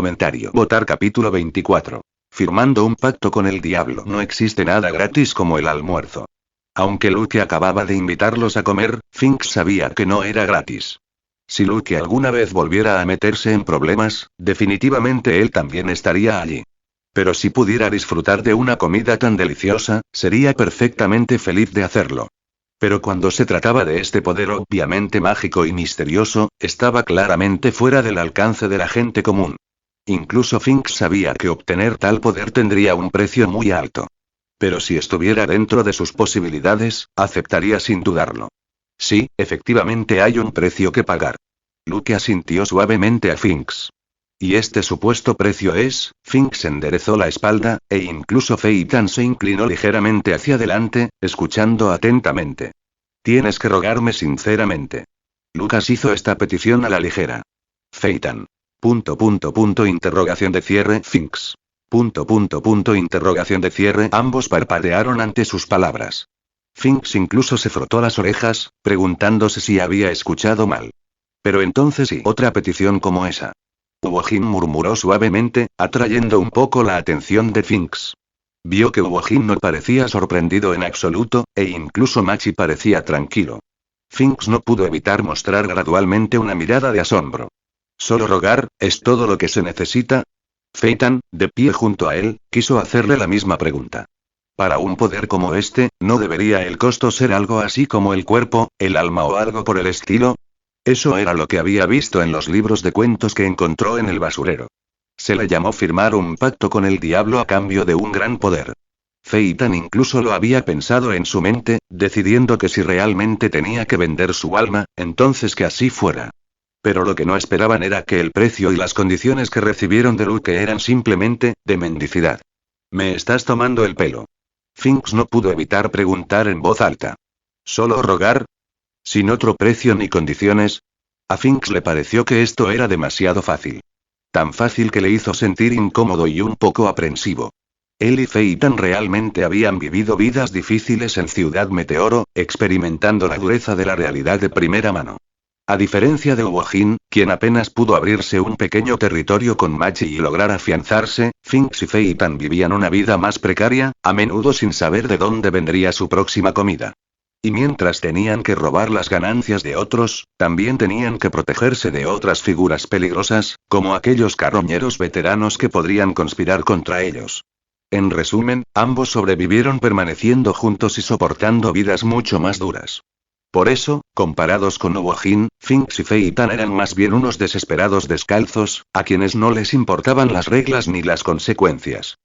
Votar capítulo 24. Firmando un pacto con el diablo. No existe nada gratis como el almuerzo. Aunque Luke acababa de invitarlos a comer, Finks sabía que no era gratis. Si Luke alguna vez volviera a meterse en problemas, definitivamente él también estaría allí. Pero si pudiera disfrutar de una comida tan deliciosa, sería perfectamente feliz de hacerlo. Pero cuando se trataba de este poder obviamente mágico y misterioso, estaba claramente fuera del alcance de la gente común. Incluso Finks sabía que obtener tal poder tendría un precio muy alto. Pero si estuviera dentro de sus posibilidades, aceptaría sin dudarlo. Sí, efectivamente hay un precio que pagar. Luke asintió suavemente a Finks. Y este supuesto precio es, Finks enderezó la espalda, e incluso Feitan se inclinó ligeramente hacia adelante, escuchando atentamente. Tienes que rogarme sinceramente. Lucas hizo esta petición a la ligera. Feitan. Interrogación de cierre. Finks. Interrogación de cierre. Ambos parpadearon ante sus palabras. Finks incluso se frotó las orejas, preguntándose si había escuchado mal. Pero entonces y otra petición como esa. Uojin murmuró suavemente, atrayendo un poco la atención de Finks. Vio que Uojin no parecía sorprendido en absoluto, e incluso Machi parecía tranquilo. Finks no pudo evitar mostrar gradualmente una mirada de asombro. ¿Solo rogar, es todo lo que se necesita? Feitan, de pie junto a él, quiso hacerle la misma pregunta. Para un poder como este, ¿no debería el costo ser algo así como el cuerpo, el alma o algo por el estilo? Eso era lo que había visto en los libros de cuentos que encontró en el basurero. Se le llamó firmar un pacto con el diablo a cambio de un gran poder. Feitan incluso lo había pensado en su mente, decidiendo que si realmente tenía que vender su alma, entonces que así fuera. Pero lo que no esperaban era que el precio y las condiciones que recibieron de Luke eran simplemente, de mendicidad. ¿Me estás tomando el pelo? Finks no pudo evitar preguntar en voz alta. ¿Solo rogar? ¿Sin otro precio ni condiciones? A Finks le pareció que esto era demasiado fácil. Tan fácil que le hizo sentir incómodo y un poco aprensivo. Él y Feitan realmente habían vivido vidas difíciles en Ciudad Meteoro, experimentando la dureza de la realidad de primera mano. A diferencia de Uojin, quien apenas pudo abrirse un pequeño territorio con Machi y lograr afianzarse, Finks y Feitan vivían una vida más precaria, a menudo sin saber de dónde vendría su próxima comida. Y mientras tenían que robar las ganancias de otros, también tenían que protegerse de otras figuras peligrosas, como aquellos carroñeros veteranos que podrían conspirar contra ellos. En resumen, ambos sobrevivieron permaneciendo juntos y soportando vidas mucho más duras. Por eso, comparados con Uojin, Finks y Feitan eran más bien unos desesperados descalzos, a quienes no les importaban las reglas ni las consecuencias.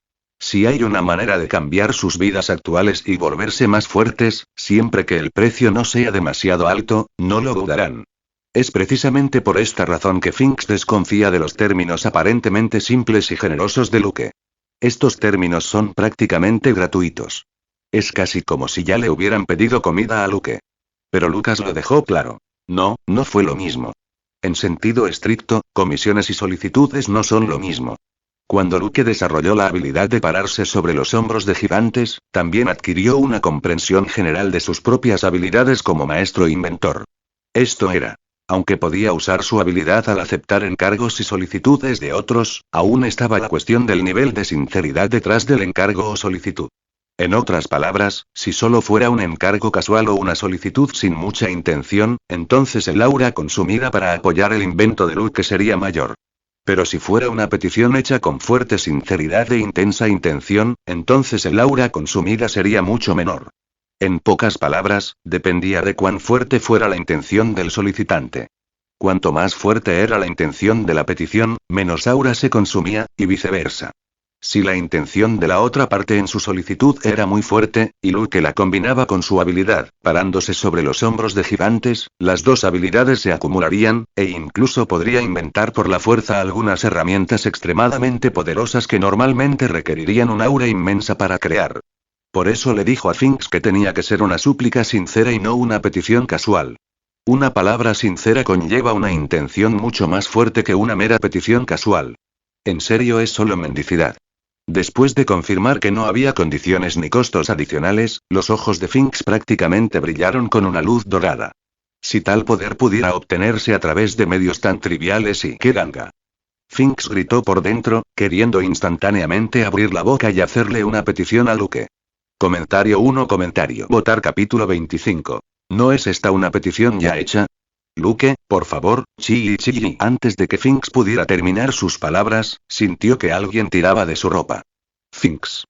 Si hay una manera de cambiar sus vidas actuales y volverse más fuertes, siempre que el precio no sea demasiado alto, no lo dudarán. Es precisamente por esta razón que Finks desconfía de los términos aparentemente simples y generosos de Luke. Estos términos son prácticamente gratuitos. Es casi como si ya le hubieran pedido comida a Luke. Pero Lucas lo dejó claro. No, no fue lo mismo. En sentido estricto, comisiones y solicitudes no son lo mismo. Cuando Luke desarrolló la habilidad de pararse sobre los hombros de gigantes, también adquirió una comprensión general de sus propias habilidades como maestro inventor. Esto era. Aunque podía usar su habilidad al aceptar encargos y solicitudes de otros, aún estaba la cuestión del nivel de sinceridad detrás del encargo o solicitud. En otras palabras, si solo fuera un encargo casual o una solicitud sin mucha intención, entonces el aura consumida para apoyar el invento de Luke sería mayor. Pero si fuera una petición hecha con fuerte sinceridad e intensa intención, entonces el aura consumida sería mucho menor. En pocas palabras, dependía de cuán fuerte fuera la intención del solicitante. Cuanto más fuerte era la intención de la petición, menos aura se consumía, y viceversa. Si la intención de la otra parte en su solicitud era muy fuerte, y Luke la combinaba con su habilidad, parándose sobre los hombros de gigantes, las dos habilidades se acumularían, e incluso podría inventar por la fuerza algunas herramientas extremadamente poderosas que normalmente requerirían un aura inmensa para crear. Por eso le dijo a Finks que tenía que ser una súplica sincera y no una petición casual. Una palabra sincera conlleva una intención mucho más fuerte que una mera petición casual. En serio, es solo mendicidad. Después de confirmar que no había condiciones ni costos adicionales, los ojos de Finks prácticamente brillaron con una luz dorada. Si tal poder pudiera obtenerse a través de medios tan triviales y ¡qué ganga! Finks gritó por dentro, queriendo instantáneamente abrir la boca y hacerle una petición a Luke. Comentario 1. Votar capítulo 25. ¿No es esta una petición ya hecha? Luke, por favor, chilli. Antes de que Finks pudiera terminar sus palabras, sintió que alguien tiraba de su ropa. Finks.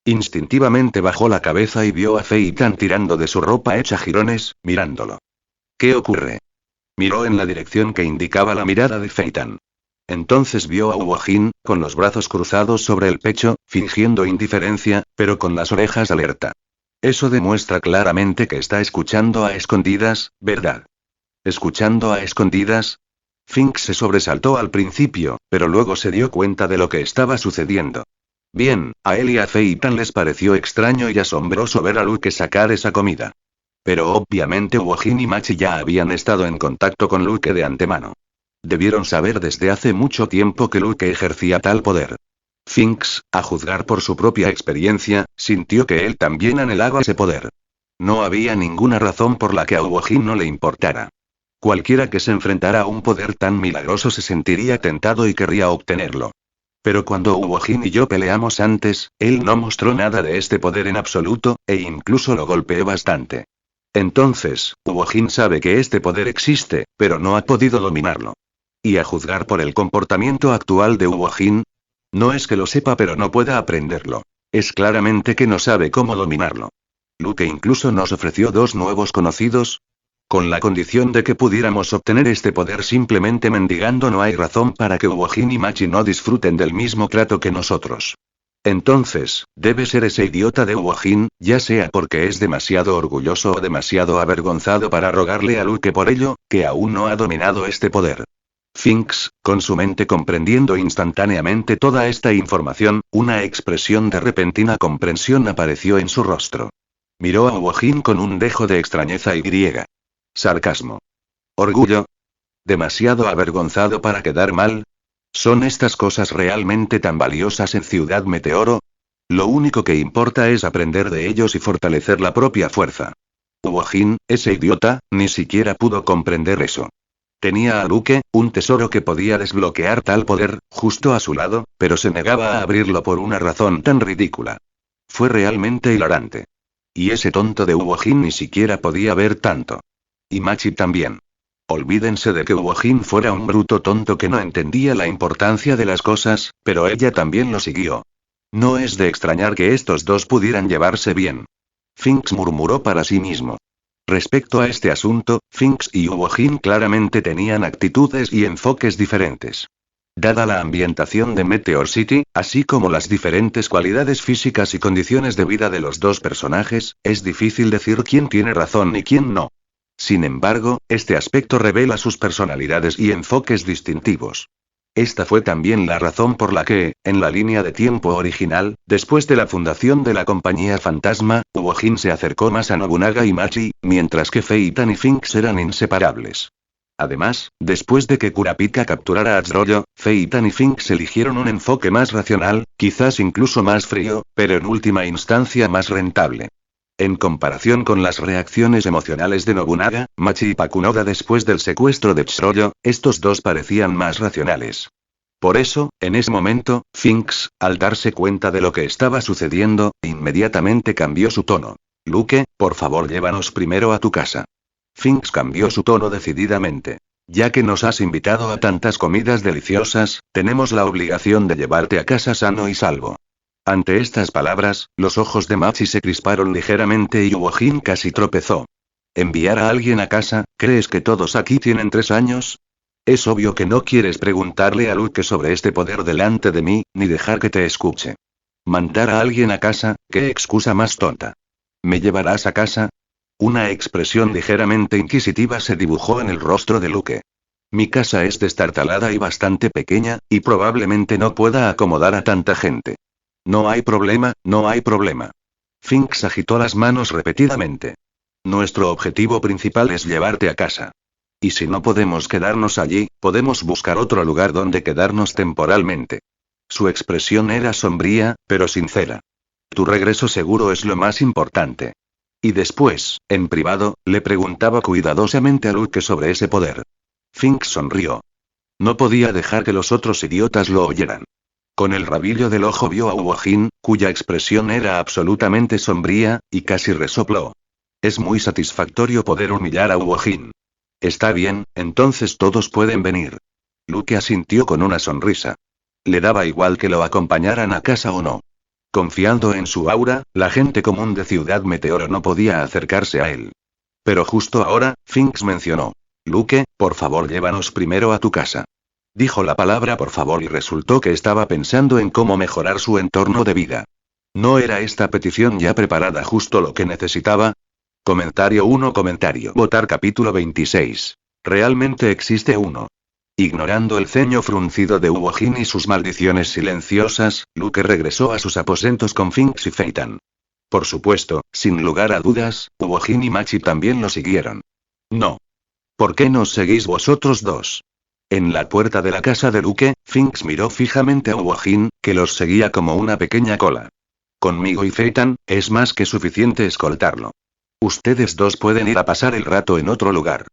Instintivamente bajó la cabeza y vio a Phaeton tirando de su ropa hecha jirones, mirándolo. ¿Qué ocurre? Miró en la dirección que indicaba la mirada de Phaeton. Entonces vio a Uojin, con los brazos cruzados sobre el pecho, fingiendo indiferencia, pero con las orejas alerta. Eso demuestra claramente que está escuchando a escondidas, ¿verdad? ¿Escuchando a escondidas? Finks se sobresaltó al principio, pero luego se dio cuenta de lo que estaba sucediendo. Bien, a él y a Phaeton les pareció extraño y asombroso ver a Luke sacar esa comida. Pero obviamente Uojin y Machi ya habían estado en contacto con Luke de antemano. Debieron saber desde hace mucho tiempo que Luke ejercía tal poder. Finks, a juzgar por su propia experiencia, sintió que él también anhelaba ese poder. No había ninguna razón por la que a Uojin no le importara. Cualquiera que se enfrentara a un poder tan milagroso se sentiría tentado y querría obtenerlo. Pero cuando Uojin y yo peleamos antes, él no mostró nada de este poder en absoluto, e incluso lo golpeé bastante. Entonces, Uojin sabe que este poder existe, pero no ha podido dominarlo. Y a juzgar por el comportamiento actual de Uojin, no es que lo sepa pero no pueda aprenderlo. Es claramente que no sabe cómo dominarlo. Luke incluso nos ofreció 2 nuevos conocidos. Con la condición de que pudiéramos obtener este poder simplemente mendigando, no hay razón para que Uojin y Machi no disfruten del mismo trato que nosotros. Entonces, debe ser ese idiota de Uojin, ya sea porque es demasiado orgulloso o demasiado avergonzado para rogarle a Luke por ello, que aún no ha dominado este poder. Finks, con su mente comprendiendo instantáneamente toda esta información, una expresión de repentina comprensión apareció en su rostro. Miró a Uojin con un dejo de extrañeza y griega. Sarcasmo. ¿Orgullo? ¿Demasiado avergonzado para quedar mal? ¿Son estas cosas realmente tan valiosas en Ciudad Meteoro? Lo único que importa es aprender de ellos y fortalecer la propia fuerza. Uojin, ese idiota, ni siquiera pudo comprender eso. Tenía a Luke, un tesoro que podía desbloquear tal poder, justo a su lado, pero se negaba a abrirlo por una razón tan ridícula. Fue realmente hilarante. Y ese tonto de Uojin ni siquiera podía ver tanto. Y Machi también. Olvídense de que Uojin fuera un bruto tonto que no entendía la importancia de las cosas, pero ella también lo siguió. No es de extrañar que estos dos pudieran llevarse bien. Finks murmuró para sí mismo. Respecto a este asunto, Finks y Uojin claramente tenían actitudes y enfoques diferentes. Dada la ambientación de Meteor City, así como las diferentes cualidades físicas y condiciones de vida de los dos personajes, es difícil decir quién tiene razón y quién no. Sin embargo, este aspecto revela sus personalidades y enfoques distintivos. Esta fue también la razón por la que, en la línea de tiempo original, después de la fundación de la compañía Fantasma, Uojin se acercó más a Nobunaga y Machi, mientras que Feitan y Finks eran inseparables. Además, después de que Kurapika capturara a Tsuruyo, Feitan y Finks eligieron un enfoque más racional, quizás incluso más frío, pero en última instancia más rentable. En comparación con las reacciones emocionales de Nobunaga, Machi y Pakunoda después del secuestro de Tsuruyo, estos dos parecían más racionales. Por eso, en ese momento, Finks, al darse cuenta de lo que estaba sucediendo, inmediatamente cambió su tono. Luke, por favor llévanos primero a tu casa. Finks cambió su tono decididamente. Ya que nos has invitado a tantas comidas deliciosas, tenemos la obligación de llevarte a casa sano y salvo. Ante estas palabras, los ojos de Machi se crisparon ligeramente y Uojin casi tropezó. ¿Enviar a alguien a casa? ¿Crees que todos aquí tienen 3 años? Es obvio que no quieres preguntarle a Luke sobre este poder delante de mí, ni dejar que te escuche. ¿Mandar a alguien a casa? ¿Qué excusa más tonta? ¿Me llevarás a casa? Una expresión ligeramente inquisitiva se dibujó en el rostro de Luke. Mi casa es destartalada y bastante pequeña, y probablemente no pueda acomodar a tanta gente. No hay problema, no hay problema. Finks agitó las manos repetidamente. Nuestro objetivo principal es llevarte a casa. Y si no podemos quedarnos allí, podemos buscar otro lugar donde quedarnos temporalmente. Su expresión era sombría, pero sincera. Tu regreso seguro es lo más importante. Y después, en privado, le preguntaba cuidadosamente a Luke sobre ese poder. Finks sonrió. No podía dejar que los otros idiotas lo oyeran. Con el rabillo del ojo vio a Uojin, cuya expresión era absolutamente sombría, y casi resopló. Es muy satisfactorio poder humillar a Uojin. Está bien, entonces todos pueden venir. Luke asintió con una sonrisa. Le daba igual que lo acompañaran a casa o no. Confiando en su aura, la gente común de Ciudad Meteoro no podía acercarse a él. Pero justo ahora, Finks mencionó. Luke, por favor llévanos primero a tu casa. Dijo la palabra por favor y resultó que estaba pensando en cómo mejorar su entorno de vida. ¿No era esta petición ya preparada justo lo que necesitaba? Comentario 1. Votar capítulo 26. Realmente existe uno. Ignorando el ceño fruncido de Uojin y sus maldiciones silenciosas, Luke regresó a sus aposentos con Finks y Feitan. Por supuesto, sin lugar a dudas, Uojin y Machi también lo siguieron. No. ¿Por qué nos seguís vosotros dos? En la puerta de la casa de Luke, Finks miró fijamente a Uojin, que los seguía como una pequeña cola. Conmigo y Feitan, es más que suficiente escoltarlo. Ustedes dos pueden ir a pasar el rato en otro lugar.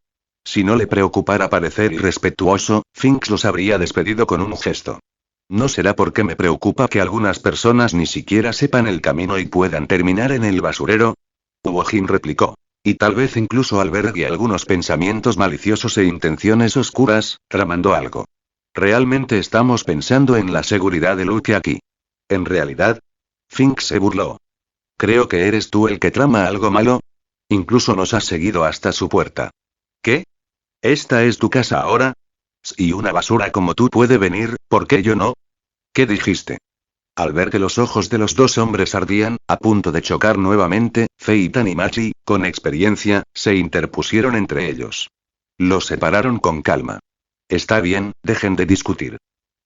Si no le preocupara parecer irrespetuoso, Finks los habría despedido con un gesto. ¿No será porque me preocupa que algunas personas ni siquiera sepan el camino y puedan terminar en el basurero? Uojin replicó. Y tal vez incluso albergue algunos pensamientos maliciosos e intenciones oscuras, tramando algo. Realmente estamos pensando en la seguridad de Luke aquí. ¿En realidad? Finks se burló. Creo que eres tú el que trama algo malo. Incluso nos has seguido hasta su puerta. ¿Qué? ¿Esta es tu casa ahora? Si una basura como tú puede venir, ¿por qué yo no? ¿Qué dijiste? Al ver que los ojos de los dos hombres ardían, a punto de chocar nuevamente, Feitan y Machi, con experiencia, se interpusieron entre ellos. Los separaron con calma. Está bien, dejen de discutir.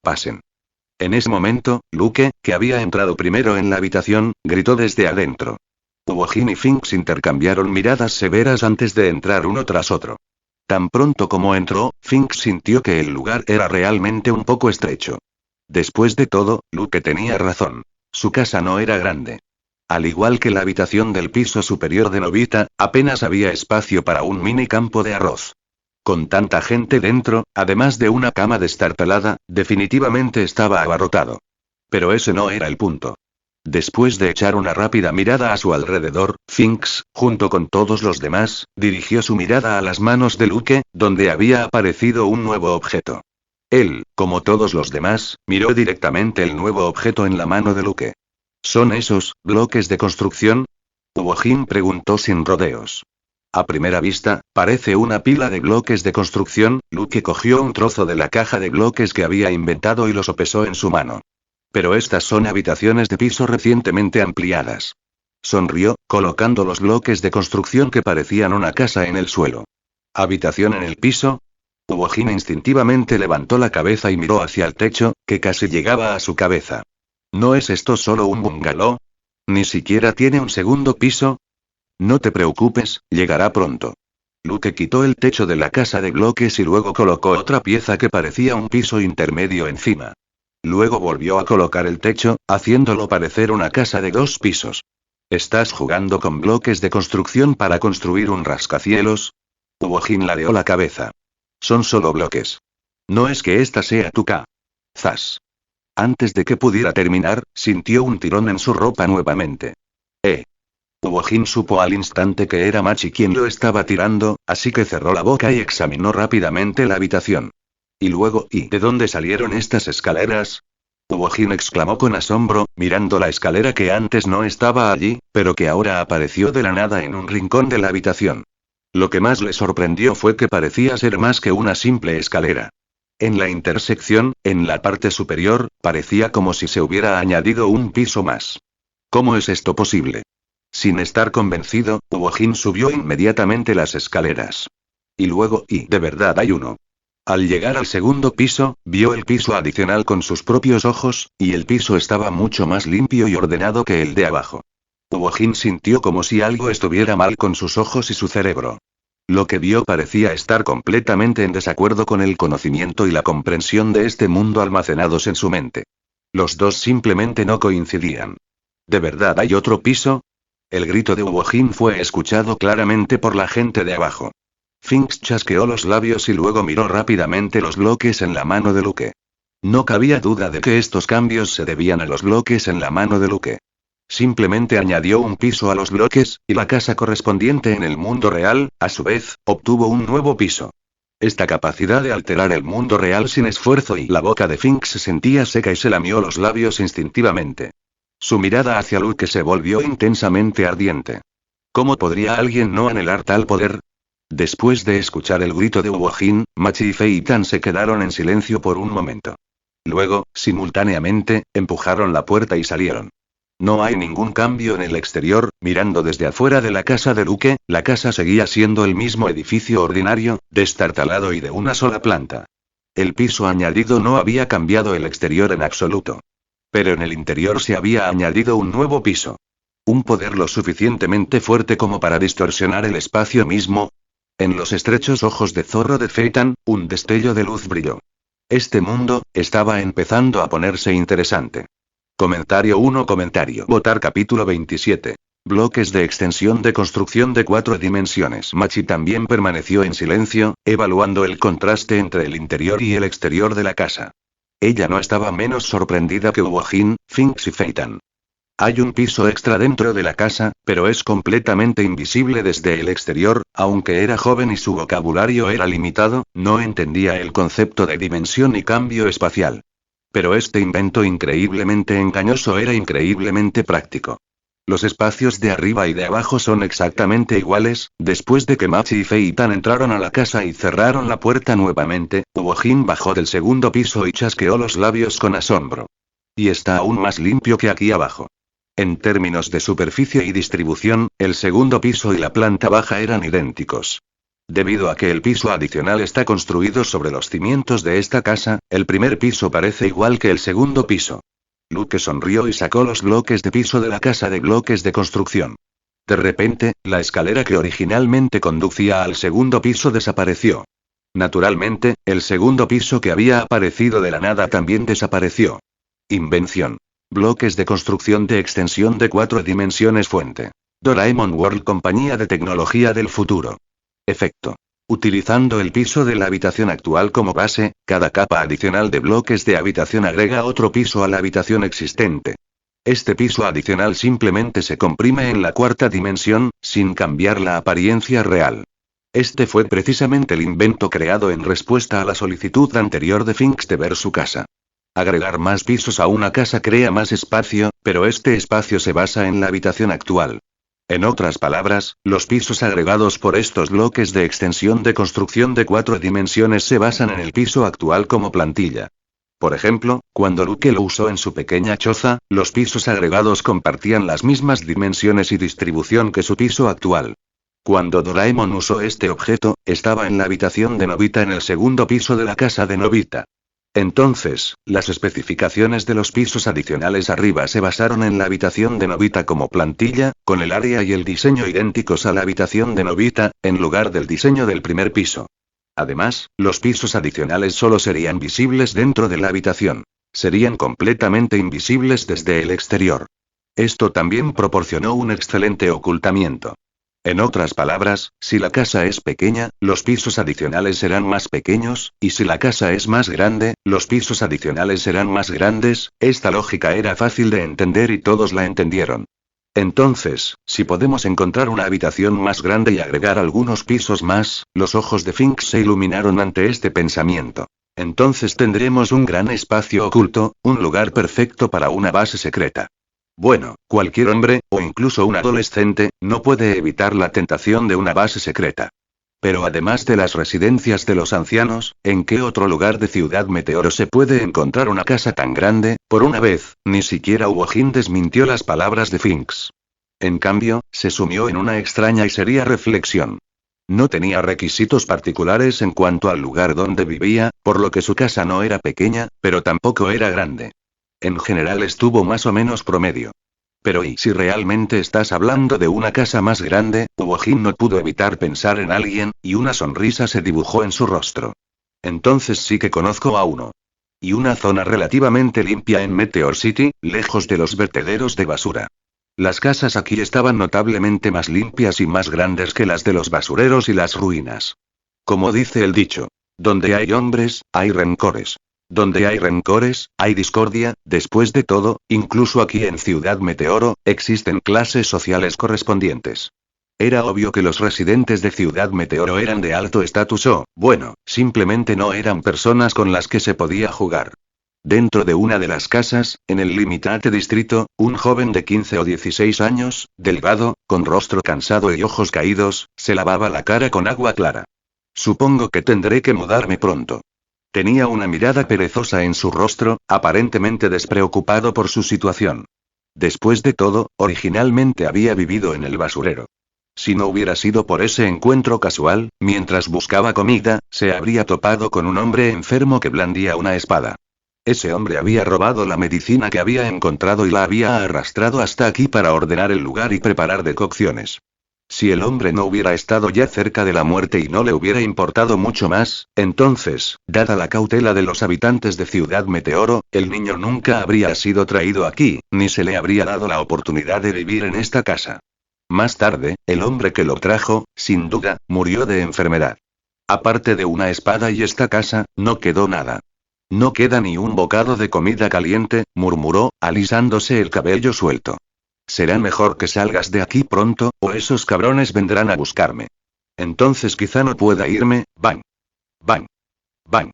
Pasen. En ese momento, Luke, que había entrado primero en la habitación, gritó desde adentro. Uojin y Finks intercambiaron miradas severas antes de entrar uno tras otro. Tan pronto como entró, Finks sintió que el lugar era realmente un poco estrecho. Después de todo, Luke tenía razón. Su casa no era grande. Al igual que la habitación del piso superior de Nobita, apenas había espacio para un mini campo de arroz. Con tanta gente dentro, además de una cama destartalada, definitivamente estaba abarrotado. Pero ese no era el punto. Después de echar una rápida mirada a su alrededor, Finks, junto con todos los demás, dirigió su mirada a las manos de Luke, donde había aparecido un nuevo objeto. Él, como todos los demás, miró directamente el nuevo objeto en la mano de Luke. ¿Son esos bloques de construcción? Uojin preguntó sin rodeos. A primera vista, parece una pila de bloques de construcción. Luke cogió un trozo de la caja de bloques que había inventado y lo sopesó en su mano. Pero estas son habitaciones de piso recientemente ampliadas. Sonrió, colocando los bloques de construcción que parecían una casa en el suelo. ¿Habitación en el piso? Wojin instintivamente levantó la cabeza y miró hacia el techo, que casi llegaba a su cabeza. ¿No es esto solo un bungalow? ¿Ni siquiera tiene un segundo piso? No te preocupes, llegará pronto. Luke quitó el techo de la casa de bloques y luego colocó otra pieza que parecía un piso intermedio encima. Luego volvió a colocar el techo, haciéndolo parecer una casa de 2 pisos. ¿Estás jugando con bloques de construcción para construir un rascacielos? Wojin ladeó la cabeza. Son solo bloques. No es que esta sea tu ca. Zas. Antes de que pudiera terminar, sintió un tirón en su ropa nuevamente. Wojin supo al instante que era Machi quien lo estaba tirando, así que cerró la boca y examinó rápidamente la habitación. Y luego, ¿y de dónde salieron estas escaleras? Wojin exclamó con asombro, mirando la escalera que antes no estaba allí, pero que ahora apareció de la nada en un rincón de la habitación. Lo que más le sorprendió fue que parecía ser más que una simple escalera. En la intersección, en la parte superior, parecía como si se hubiera añadido un piso más. ¿Cómo es esto posible? Sin estar convencido, Wojin subió inmediatamente las escaleras. Y luego, ¿y de verdad hay uno? Al llegar al segundo piso, vio el piso adicional con sus propios ojos, y el piso estaba mucho más limpio y ordenado que el de abajo. Wojin sintió como si algo estuviera mal con sus ojos y su cerebro. Lo que vio parecía estar completamente en desacuerdo con el conocimiento y la comprensión de este mundo almacenados en su mente. Los dos simplemente no coincidían. ¿De verdad hay otro piso? El grito de Wojin fue escuchado claramente por la gente de abajo. Finks chasqueó los labios y luego miró rápidamente los bloques en la mano de Luke. No cabía duda de que estos cambios se debían a los bloques en la mano de Luke. Simplemente añadió un piso a los bloques, y la casa correspondiente en el mundo real, a su vez, obtuvo un nuevo piso. Esta capacidad de alterar el mundo real sin esfuerzo y la boca de Finks se sentía seca y se lamió los labios instintivamente. Su mirada hacia Luke se volvió intensamente ardiente. ¿Cómo podría alguien no anhelar tal poder? Después de escuchar el grito de Wojin, Machi y Feitan se quedaron en silencio por un momento. Luego, simultáneamente, empujaron la puerta y salieron. No hay ningún cambio en el exterior. Mirando desde afuera de la casa de Luke, la casa seguía siendo el mismo edificio ordinario, destartalado y de una sola planta. El piso añadido no había cambiado el exterior en absoluto. Pero en el interior se había añadido un nuevo piso. Un poder lo suficientemente fuerte como para distorsionar el espacio mismo. En los estrechos ojos de zorro de Feitan, un destello de luz brilló. Este mundo estaba empezando a ponerse interesante. Comentario 1. Votar capítulo 27. Bloques de extensión de construcción de 4 dimensiones. Machi también permaneció en silencio, evaluando el contraste entre el interior y el exterior de la casa. Ella no estaba menos sorprendida que Wojin, Finks y Feitan. Hay un piso extra dentro de la casa, pero es completamente invisible desde el exterior. Aunque era joven y su vocabulario era limitado, no entendía el concepto de dimensión y cambio espacial. Pero este invento increíblemente engañoso era increíblemente práctico. Los espacios de arriba y de abajo son exactamente iguales. Después de que Machi y Feitan entraron a la casa y cerraron la puerta nuevamente, Wojin bajó del segundo piso y chasqueó los labios con asombro. Y está aún más limpio que aquí abajo. En términos de superficie y distribución, el segundo piso y la planta baja eran idénticos. Debido a que el piso adicional está construido sobre los cimientos de esta casa, el primer piso parece igual que el segundo piso. Luke sonrió y sacó los bloques de piso de la casa de bloques de construcción. De repente, la escalera que originalmente conducía al segundo piso desapareció. Naturalmente, el segundo piso que había aparecido de la nada también desapareció. Invención. Bloques de construcción de extensión de 4 dimensiones fuente. Doraemon World Compañía de Tecnología del Futuro. Efecto. Utilizando el piso de la habitación actual como base, cada capa adicional de bloques de habitación agrega otro piso a la habitación existente. Este piso adicional simplemente se comprime en la 4ª dimensión, sin cambiar la apariencia real. Este fue precisamente el invento creado en respuesta a la solicitud anterior de Finks de ver su casa. Agregar más pisos a una casa crea más espacio, pero este espacio se basa en la habitación actual. En otras palabras, los pisos agregados por estos bloques de extensión de construcción de 4 dimensiones se basan en el piso actual como plantilla. Por ejemplo, cuando Luke lo usó en su pequeña choza, los pisos agregados compartían las mismas dimensiones y distribución que su piso actual. Cuando Doraemon usó este objeto, estaba en la habitación de Nobita en el segundo piso de la casa de Nobita. Entonces, las especificaciones de los pisos adicionales arriba se basaron en la habitación de Nobita como plantilla, con el área y el diseño idénticos a la habitación de Nobita, en lugar del diseño del primer piso. Además, los pisos adicionales solo serían visibles dentro de la habitación. Serían completamente invisibles desde el exterior. Esto también proporcionó un excelente ocultamiento. En otras palabras, si la casa es pequeña, los pisos adicionales serán más pequeños, y si la casa es más grande, los pisos adicionales serán más grandes. Esta lógica era fácil de entender y todos la entendieron. Entonces, si podemos encontrar una habitación más grande y agregar algunos pisos más, los ojos de Finks se iluminaron ante este pensamiento. Entonces tendremos un gran espacio oculto, un lugar perfecto para una base secreta. Bueno, cualquier hombre, o incluso un adolescente, no puede evitar la tentación de una base secreta. Pero además de las residencias de los ancianos, ¿en qué otro lugar de Ciudad Meteoro se puede encontrar una casa tan grande? Por una vez, ni siquiera Uojin desmintió las palabras de Finks. En cambio, se sumió en una extraña y seria reflexión. No tenía requisitos particulares en cuanto al lugar donde vivía, por lo que su casa no era pequeña, pero tampoco era grande. En general estuvo más o menos promedio. Pero ¿y si realmente estás hablando de una casa más grande? Uojin no pudo evitar pensar en alguien, y una sonrisa se dibujó en su rostro. Entonces sí que conozco a uno. Y una zona relativamente limpia en Meteor City, lejos de los vertederos de basura. Las casas aquí estaban notablemente más limpias y más grandes que las de los basureros y las ruinas. Como dice el dicho, donde hay hombres, hay rencores. Donde hay rencores, hay discordia. Después de todo, incluso aquí en Ciudad Meteoro, existen clases sociales correspondientes. Era obvio que los residentes de Ciudad Meteoro eran de alto estatus o, bueno, simplemente no eran personas con las que se podía jugar. Dentro de una de las casas, en el Limitate Distrito, un joven de 15 o 16 años, delgado, con rostro cansado y ojos caídos, se lavaba la cara con agua clara. Supongo que tendré que mudarme pronto. Tenía una mirada perezosa en su rostro, aparentemente despreocupado por su situación. Después de todo, originalmente había vivido en el basurero. Si no hubiera sido por ese encuentro casual, mientras buscaba comida, se habría topado con un hombre enfermo que blandía una espada. Ese hombre había robado la medicina que había encontrado y la había arrastrado hasta aquí para ordenar el lugar y preparar decocciones. Si el hombre no hubiera estado ya cerca de la muerte y no le hubiera importado mucho más, entonces, dada la cautela de los habitantes de Ciudad Meteoro, el niño nunca habría sido traído aquí, ni se le habría dado la oportunidad de vivir en esta casa. Más tarde, el hombre que lo trajo, sin duda, murió de enfermedad. Aparte de una espada y esta casa, no quedó nada. No queda ni un bocado de comida caliente, murmuró, alisándose el cabello suelto. Será mejor que salgas de aquí pronto, o esos cabrones vendrán a buscarme. Entonces quizá no pueda irme. Bang. Bang. Bang.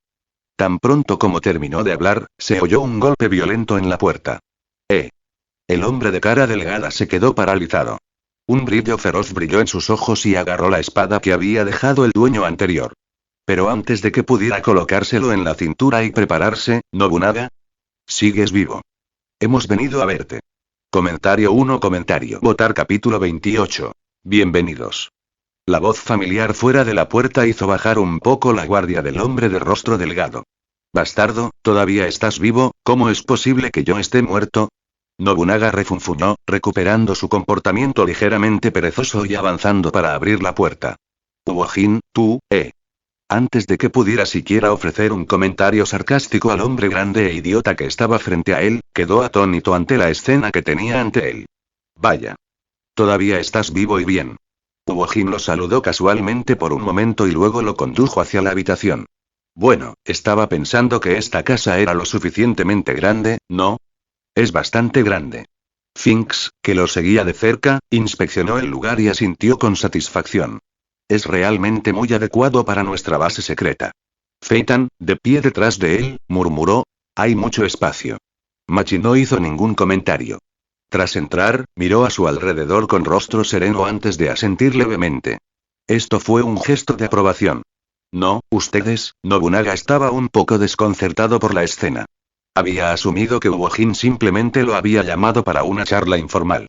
Tan pronto como terminó de hablar, se oyó un golpe violento en la puerta. El hombre de cara delgada se quedó paralizado. Un brillo feroz brilló en sus ojos y agarró la espada que había dejado el dueño anterior. Pero antes de que pudiera colocárselo en la cintura y prepararse, Nobunaga. Sigues vivo. Hemos venido a verte. Comentario 1. Votar capítulo 28. Bienvenidos. La voz familiar fuera de la puerta hizo bajar un poco la guardia del hombre de rostro delgado. Bastardo, ¿todavía estás vivo? ¿Cómo es posible que yo esté muerto? Nobunaga refunfuñó, recuperando su comportamiento ligeramente perezoso y avanzando para abrir la puerta. Uojin, tú, Antes de que pudiera siquiera ofrecer un comentario sarcástico al hombre grande e idiota que estaba frente a él, quedó atónito ante la escena que tenía ante él. Vaya. Todavía estás vivo y bien. Uojin lo saludó casualmente por un momento y luego lo condujo hacia la habitación. Bueno, estaba pensando que esta casa era lo suficientemente grande, ¿no? Es bastante grande. Finks, que lo seguía de cerca, inspeccionó el lugar y asintió con satisfacción. Es realmente muy adecuado para nuestra base secreta. Feitan, de pie detrás de él, murmuró, hay mucho espacio. Machi no hizo ningún comentario. Tras entrar, miró a su alrededor con rostro sereno antes de asentir levemente. Esto fue un gesto de aprobación. No, ustedes. Nobunaga estaba un poco desconcertado por la escena. Había asumido que Uojin simplemente lo había llamado para una charla informal.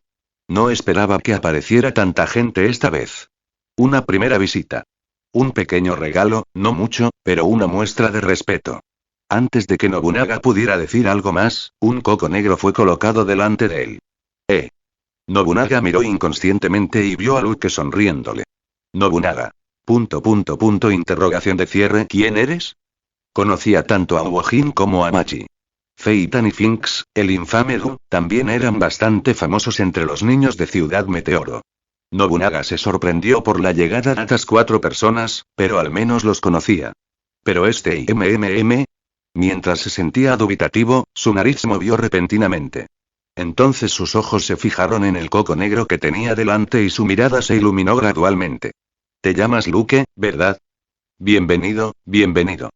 No esperaba que apareciera tanta gente esta vez. Una primera visita. Un pequeño regalo, no mucho, pero una muestra de respeto. Antes de que Nobunaga pudiera decir algo más, un coco negro fue colocado delante de él. Nobunaga miró inconscientemente y vio a Luke sonriéndole. Nobunaga. Interrogación de cierre. ¿Quién eres? Conocía tanto a Uojin como a Machi. Feitan y Finks, el infame Gu, también eran bastante famosos entre los niños de Ciudad Meteoro. Nobunaga se sorprendió por la llegada de estas 4 personas, pero al menos los conocía. Pero este MMM. Mientras se sentía dubitativo, su nariz se movió repentinamente. Entonces sus ojos se fijaron en el coco negro que tenía delante y su mirada se iluminó gradualmente. Te llamas Luke, ¿verdad? Bienvenido, bienvenido.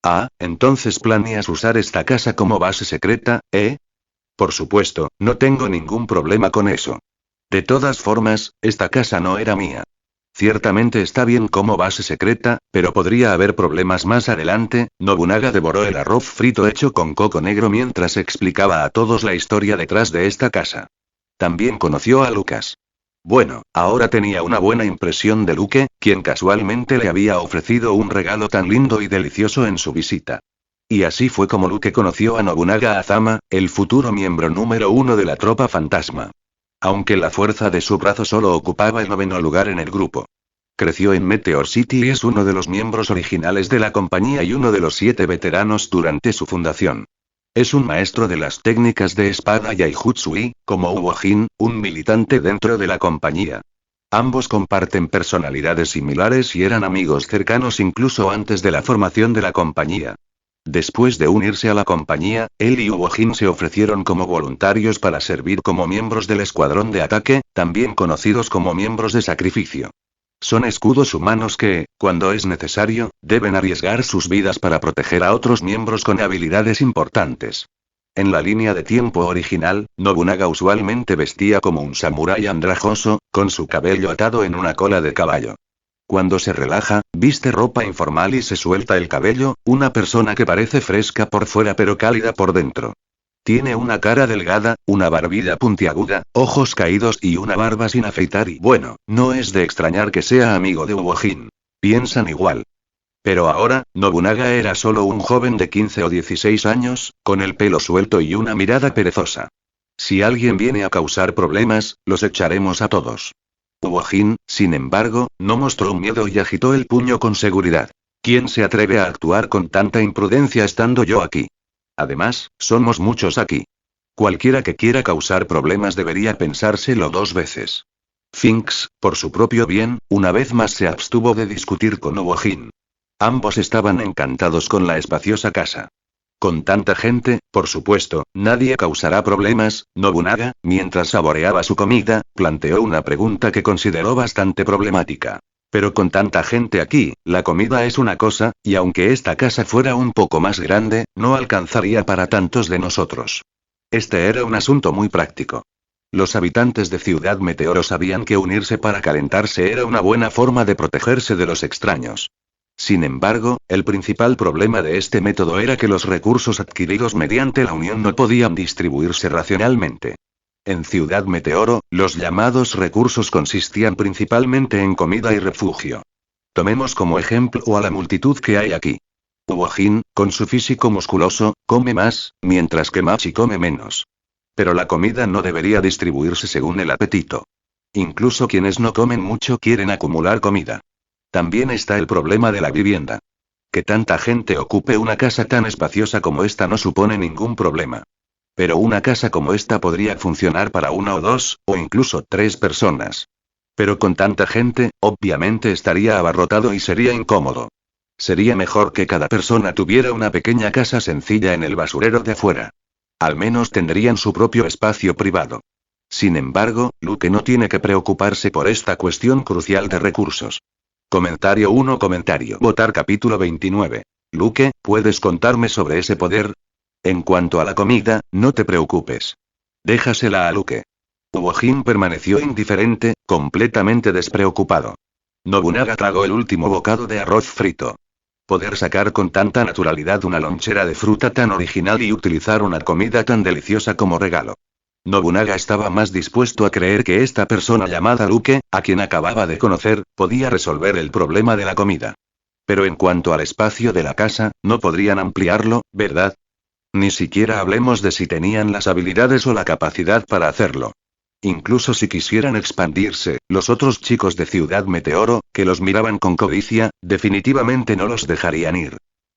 Ah, entonces planeas usar esta casa como base secreta, ¿eh? Por supuesto, no tengo ningún problema con eso. De todas formas, esta casa no era mía. Ciertamente está bien como base secreta, pero podría haber problemas más adelante. Nobunaga devoró el arroz frito hecho con coco negro mientras explicaba a todos la historia detrás de esta casa. También conoció a Lucas. Bueno, ahora tenía una buena impresión de Luke, quien casualmente le había ofrecido un regalo tan lindo y delicioso en su visita. Y así fue como Luke conoció a Nobunaga Azama, el futuro miembro número 1 de la tropa fantasma. Aunque la fuerza de su brazo solo ocupaba el 9º lugar en el grupo. Creció en Meteor City y es uno de los miembros originales de la compañía y uno de los 7 veteranos durante su fundación. Es un maestro de las técnicas de espada y Aijutsu y, como Uojin, un militante dentro de la compañía. Ambos comparten personalidades similares y eran amigos cercanos incluso antes de la formación de la compañía. Después de unirse a la compañía, él y Uojin se ofrecieron como voluntarios para servir como miembros del escuadrón de ataque, también conocidos como miembros de sacrificio. Son escudos humanos que, cuando es necesario, deben arriesgar sus vidas para proteger a otros miembros con habilidades importantes. En la línea de tiempo original, Nobunaga usualmente vestía como un samurái andrajoso, con su cabello atado en una cola de caballo. Cuando se relaja, viste ropa informal y se suelta el cabello, una persona que parece fresca por fuera pero cálida por dentro. Tiene una cara delgada, una barbilla puntiaguda, ojos caídos y una barba sin afeitar y bueno, no es de extrañar que sea amigo de Uojin. Piensan igual. Pero ahora, Nobunaga era solo un joven de 15 o 16 años, con el pelo suelto y una mirada perezosa. Si alguien viene a causar problemas, los echaremos a todos. Uojin, sin embargo, no mostró miedo y agitó el puño con seguridad. ¿Quién se atreve a actuar con tanta imprudencia estando yo aquí? Además, somos muchos aquí. Cualquiera que quiera causar problemas debería pensárselo 2 veces. Finks, por su propio bien, una vez más se abstuvo de discutir con Uojin. Ambos estaban encantados con la espaciosa casa. Con tanta gente, por supuesto, nadie causará problemas. Nobunaga, mientras saboreaba su comida, planteó una pregunta que consideró bastante problemática. Pero con tanta gente aquí, la comida es una cosa, y aunque esta casa fuera un poco más grande, no alcanzaría para tantos de nosotros. Este era un asunto muy práctico. Los habitantes de Ciudad Meteoro sabían que unirse para calentarse era una buena forma de protegerse de los extraños. Sin embargo, el principal problema de este método era que los recursos adquiridos mediante la unión no podían distribuirse racionalmente. En Ciudad Meteoro, los llamados recursos consistían principalmente en comida y refugio. Tomemos como ejemplo a la multitud que hay aquí. Uojin, con su físico musculoso, come más, mientras que Machi come menos. Pero la comida no debería distribuirse según el apetito. Incluso quienes no comen mucho quieren acumular comida. También está el problema de la vivienda. Que tanta gente ocupe una casa tan espaciosa como esta no supone ningún problema. Pero una casa como esta podría funcionar para 1 o 2, o incluso 3 personas. Pero con tanta gente, obviamente estaría abarrotado y sería incómodo. Sería mejor que cada persona tuviera una pequeña casa sencilla en el basurero de afuera. Al menos tendrían su propio espacio privado. Sin embargo, Luke no tiene que preocuparse por esta cuestión crucial de recursos. Comentario 1. Votar capítulo 29. Luke, ¿puedes contarme sobre ese poder? En cuanto a la comida, no te preocupes. Déjasela a Luke. Uojin permaneció indiferente, completamente despreocupado. Nobunaga tragó el último bocado de arroz frito. Poder sacar con tanta naturalidad una lonchera de fruta tan original y utilizar una comida tan deliciosa como regalo. Nobunaga estaba más dispuesto a creer que esta persona llamada Luke, a quien acababa de conocer, podía resolver el problema de la comida. Pero en cuanto al espacio de la casa, no podrían ampliarlo, ¿verdad? Ni siquiera hablemos de si tenían las habilidades o la capacidad para hacerlo. Incluso si quisieran expandirse, los otros chicos de Ciudad Meteoro, que los miraban con codicia, definitivamente no los dejarían ir.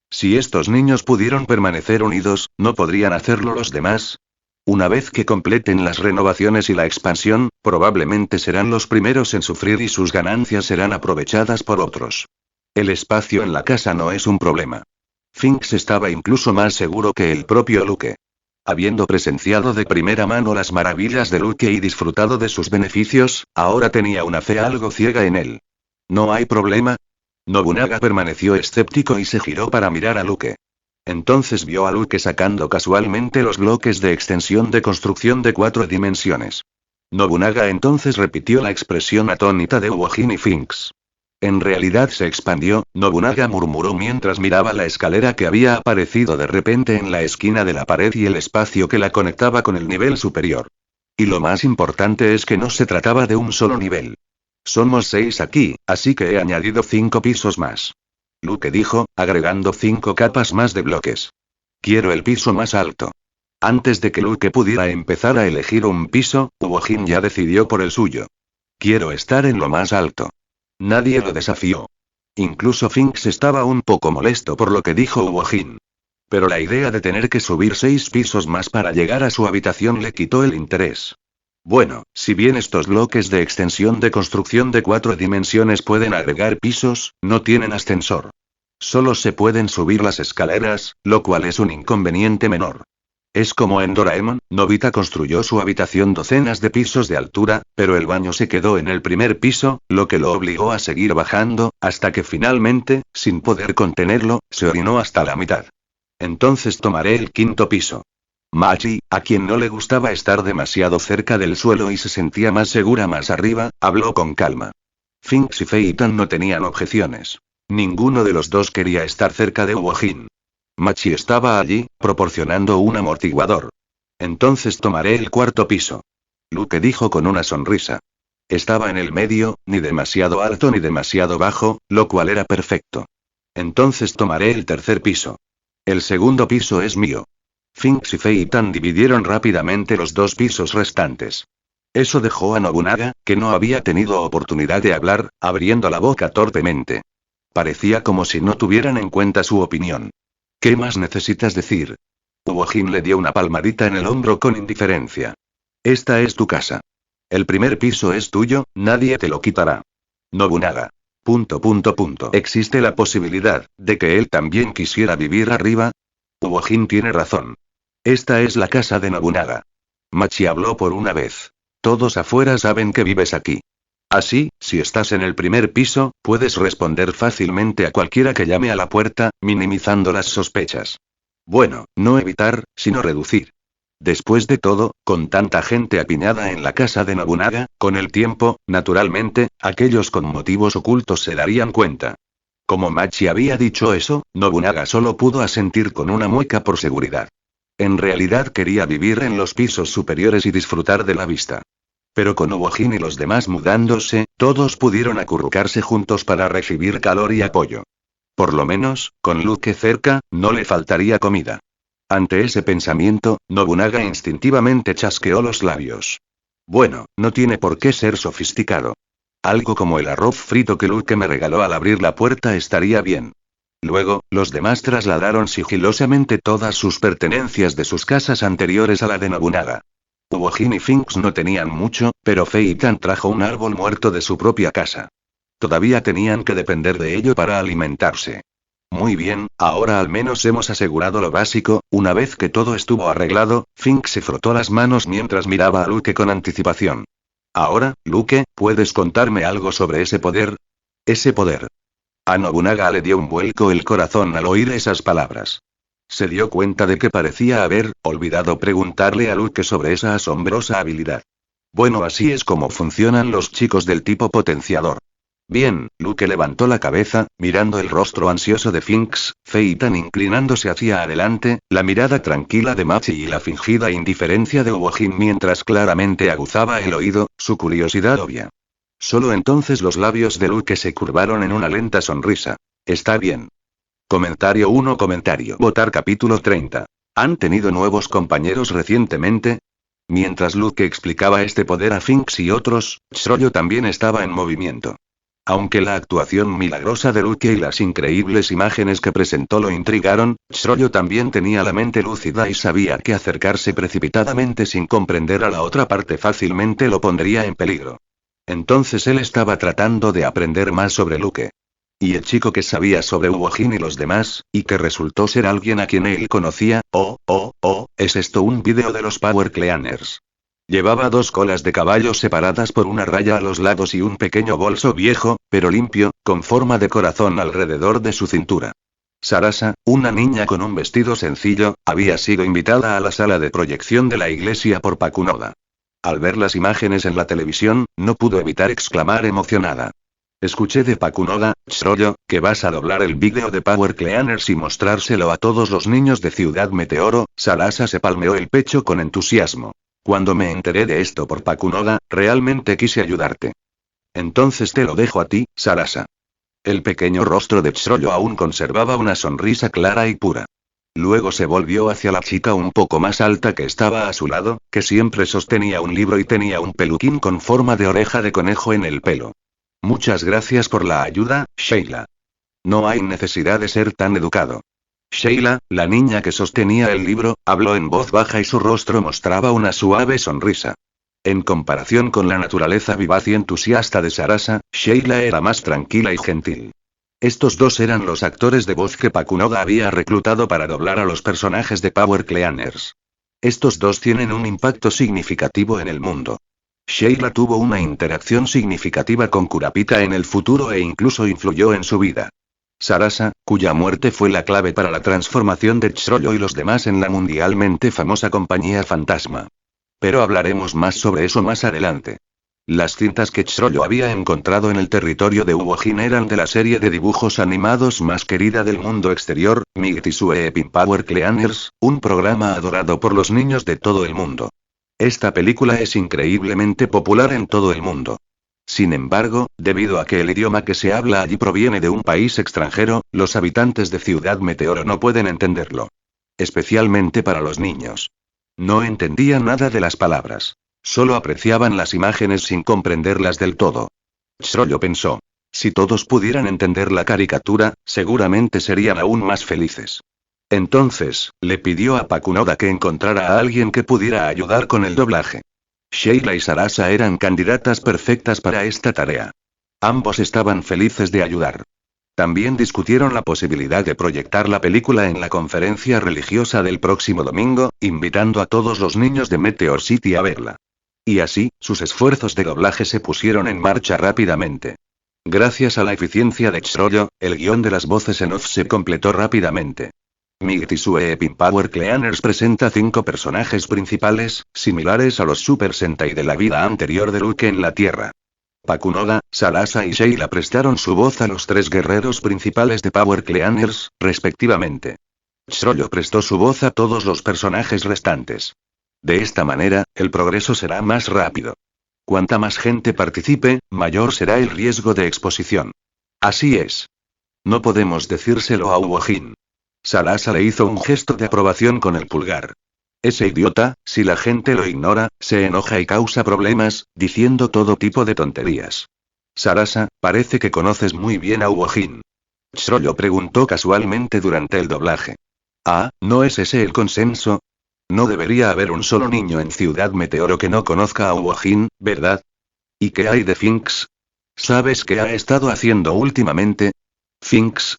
Si estos niños pudieron permanecer unidos, ¿no podrían hacerlo los demás? Una vez que completen las renovaciones y la expansión, probablemente serán los primeros en sufrir y sus ganancias serán aprovechadas por otros. El espacio en la casa no es un problema. Finks estaba incluso más seguro que el propio Luke. Habiendo presenciado de primera mano las maravillas de Luke y disfrutado de sus beneficios, ahora tenía una fe algo ciega en él. ¿No hay problema? Nobunaga permaneció escéptico y se giró para mirar a Luke. Entonces vio a Luke sacando casualmente los bloques de extensión de construcción de 4 dimensiones. Nobunaga entonces repitió la expresión atónita de Uojin y Finks. En realidad se expandió, Nobunaga murmuró mientras miraba la escalera que había aparecido de repente en la esquina de la pared y el espacio que la conectaba con el nivel superior. Y lo más importante es que no se trataba de un solo nivel. Somos 6 aquí, así que he añadido 5 pisos más. Luke dijo, agregando 5 capas más de bloques. Quiero el piso más alto. Antes de que Luke pudiera empezar a elegir un piso, Uojin ya decidió por el suyo. Quiero estar en lo más alto. Nadie lo desafió. Incluso Finks estaba un poco molesto por lo que dijo Uojin. Pero la idea de tener que subir 6 pisos más para llegar a su habitación le quitó el interés. Bueno, si bien estos bloques de extensión de construcción de 4 dimensiones pueden agregar pisos, no tienen ascensor. Solo se pueden subir las escaleras, lo cual es un inconveniente menor. Es como en Doraemon, Nobita construyó su habitación docenas de pisos de altura, pero el baño se quedó en el primer piso, lo que lo obligó a seguir bajando, hasta que finalmente, sin poder contenerlo, se orinó hasta la mitad. Entonces tomaré el 5.º piso. Machi, a quien no le gustaba estar demasiado cerca del suelo y se sentía más segura más arriba, habló con calma. Finks y Feitan no tenían objeciones. Ninguno de los dos quería estar cerca de Uojin. Machi estaba allí, proporcionando un amortiguador. Entonces tomaré el 4.º piso. Luke dijo con una sonrisa. Estaba en el medio, ni demasiado alto ni demasiado bajo, lo cual era perfecto. Entonces tomaré el 3.er piso. El 2.º piso es mío. Finks y Feitan dividieron rápidamente los 2 pisos restantes. Eso dejó a Nobunaga, que no había tenido oportunidad de hablar, abriendo la boca torpemente. Parecía como si no tuvieran en cuenta su opinión. ¿Qué más necesitas decir? Uojin le dio una palmadita en el hombro con indiferencia. Esta es tu casa. El 1.er piso es tuyo, nadie te lo quitará. Nobunaga. ... ¿Existe la posibilidad de que él también quisiera vivir arriba? Uojin tiene razón. Esta es la casa de Nobunaga. Machi habló por una vez. Todos afuera saben que vives aquí. Así, si estás en el 1.er piso, puedes responder fácilmente a cualquiera que llame a la puerta, minimizando las sospechas. Bueno, no evitar, sino reducir. Después de todo, con tanta gente apiñada en la casa de Nobunaga, con el tiempo, naturalmente, aquellos con motivos ocultos se darían cuenta. Como Machi había dicho eso, Nobunaga solo pudo asentir con una mueca por seguridad. En realidad quería vivir en los pisos superiores y disfrutar de la vista. Pero con Uojin y los demás mudándose, todos pudieron acurrucarse juntos para recibir calor y apoyo. Por lo menos, con Luke cerca, no le faltaría comida. Ante ese pensamiento, Nobunaga instintivamente chasqueó los labios. Bueno, no tiene por qué ser sofisticado. Algo como el arroz frito que Luke me regaló al abrir la puerta estaría bien. Luego, los demás trasladaron sigilosamente todas sus pertenencias de sus casas anteriores a la de Nobunaga. Uojin y Finks no tenían mucho, pero Feitan trajo un árbol muerto de su propia casa. Todavía tenían que depender de ello para alimentarse. Muy bien, ahora al menos hemos asegurado lo básico. Una vez que todo estuvo arreglado, Finks se frotó las manos mientras miraba a Luke con anticipación. Ahora, Luke, ¿puedes contarme algo sobre ese poder? Ese poder. A Nobunaga le dio un vuelco el corazón al oír esas palabras. Se dio cuenta de que parecía haber olvidado preguntarle a Luke sobre esa asombrosa habilidad. Bueno, así es como funcionan los chicos del tipo potenciador. Bien, Luke levantó la cabeza, mirando el rostro ansioso de Finks, Phaeton inclinándose hacia adelante, la mirada tranquila de Machi y la fingida indiferencia de Uojin mientras claramente aguzaba el oído, su curiosidad obvia. Solo entonces los labios de Luke se curvaron en una lenta sonrisa. Está bien. Comentario 1. Votar capítulo 30. ¿Han tenido nuevos compañeros recientemente? Mientras Luke explicaba este poder a Finks y otros, Shroyo también estaba en movimiento. Aunque la actuación milagrosa de Luke y las increíbles imágenes que presentó lo intrigaron, Shroyo también tenía la mente lúcida y sabía que acercarse precipitadamente sin comprender a la otra parte fácilmente lo pondría en peligro. Entonces él estaba tratando de aprender más sobre Luke. Y el chico que sabía sobre Uojin y los demás, y que resultó ser alguien a quien él conocía, ¿es esto un vídeo de los Power Cleaners? Llevaba 2 colas de caballo separadas por una raya a los lados y un pequeño bolso viejo, pero limpio, con forma de corazón alrededor de su cintura. Sarasa, una niña con un vestido sencillo, había sido invitada a la sala de proyección de la iglesia por Pakunoda. Al ver las imágenes en la televisión, no pudo evitar exclamar emocionada. Escuché de Pakunoda, Shroyo, que vas a doblar el vídeo de Power Cleaners y mostrárselo a todos los niños de Ciudad Meteoro. Sarasa se palmeó el pecho con entusiasmo. Cuando me enteré de esto por Pakunoda, realmente quise ayudarte. Entonces te lo dejo a ti, Sarasa. El pequeño rostro de Shroyo aún conservaba una sonrisa clara y pura. Luego se volvió hacia la chica un poco más alta que estaba a su lado, que siempre sostenía un libro y tenía un peluquín con forma de oreja de conejo en el pelo. Muchas gracias por la ayuda, Sheila. No hay necesidad de ser tan educado. Sheila, la niña que sostenía el libro, habló en voz baja y su rostro mostraba una suave sonrisa. En comparación con la naturaleza vivaz y entusiasta de Sarasa, Sheila era más tranquila y gentil. Estos dos eran los actores de voz que Pakunoda había reclutado para doblar a los personajes de Power Cleaners. Estos dos tienen un impacto significativo en el mundo. Sheila tuvo una interacción significativa con Kurapika en el futuro e incluso influyó en su vida. Sarasa, cuya muerte fue la clave para la transformación de Shroyo y los demás en la mundialmente famosa compañía Fantasma. Pero hablaremos más sobre eso más adelante. Las cintas que Shroyo había encontrado en el territorio de Uojin eran de la serie de dibujos animados más querida del mundo exterior, Mighty Epin Power Cleaners, un programa adorado por los niños de todo el mundo. Esta película es increíblemente popular en todo el mundo. Sin embargo, debido a que el idioma que se habla allí proviene de un país extranjero, los habitantes de Ciudad Meteoro no pueden entenderlo. Especialmente para los niños. No entendían nada de las palabras. Solo apreciaban las imágenes sin comprenderlas del todo. Shroyo pensó. Si todos pudieran entender la caricatura, seguramente serían aún más felices. Entonces, le pidió a Pakunoda que encontrara a alguien que pudiera ayudar con el doblaje. Sheila y Sarasa eran candidatas perfectas para esta tarea. Ambos estaban felices de ayudar. También discutieron la posibilidad de proyectar la película en la conferencia religiosa del próximo domingo, invitando a todos los niños de Meteor City a verla. Y así, sus esfuerzos de doblaje se pusieron en marcha rápidamente. Gracias a la eficiencia de Shroyo, el guión de las voces en off se completó rápidamente. Mighty Epin Power Cleaners presenta 5 personajes principales, similares a los Super Sentai de la vida anterior de Luke en la Tierra. Pakunoda, Sarasa y Sheila prestaron su voz a los 3 guerreros principales de Power Cleaners, respectivamente. Shroyo prestó su voz a todos los personajes restantes. De esta manera, el progreso será más rápido. Cuanta más gente participe, mayor será el riesgo de exposición. Así es. No podemos decírselo a Uojin. Sarasa le hizo un gesto de aprobación con el pulgar. Ese idiota, si la gente lo ignora, se enoja y causa problemas, diciendo todo tipo de tonterías. Sarasa, parece que conoces muy bien a Uojin. Shroyo preguntó casualmente durante el doblaje. Ah, ¿no es ese el consenso? No debería haber un solo niño en Ciudad Meteoro que no conozca a Uojin, ¿verdad? ¿Y qué hay de Finks? ¿Sabes qué ha estado haciendo últimamente? Finks.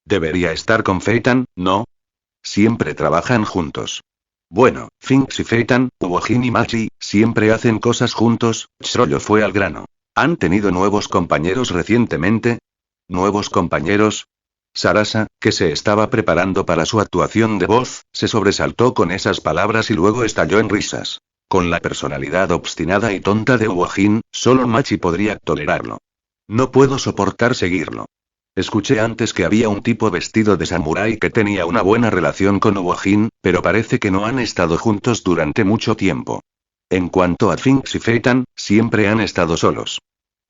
Debería estar con Phaeton, ¿no? Siempre trabajan juntos. Bueno, Finks y Phaeton, Uojin y Machi, siempre hacen cosas juntos. Shroyo fue al grano. ¿Han tenido nuevos compañeros recientemente? ¿Nuevos compañeros? Sarasa, que se estaba preparando para su actuación de voz, se sobresaltó con esas palabras y luego estalló en risas. Con la personalidad obstinada y tonta de Uojin, solo Machi podría tolerarlo. No puedo soportar seguirlo. Escuché antes que había un tipo vestido de samurái que tenía una buena relación con Uojin, pero parece que no han estado juntos durante mucho tiempo. En cuanto a Finks y Feitan, siempre han estado solos.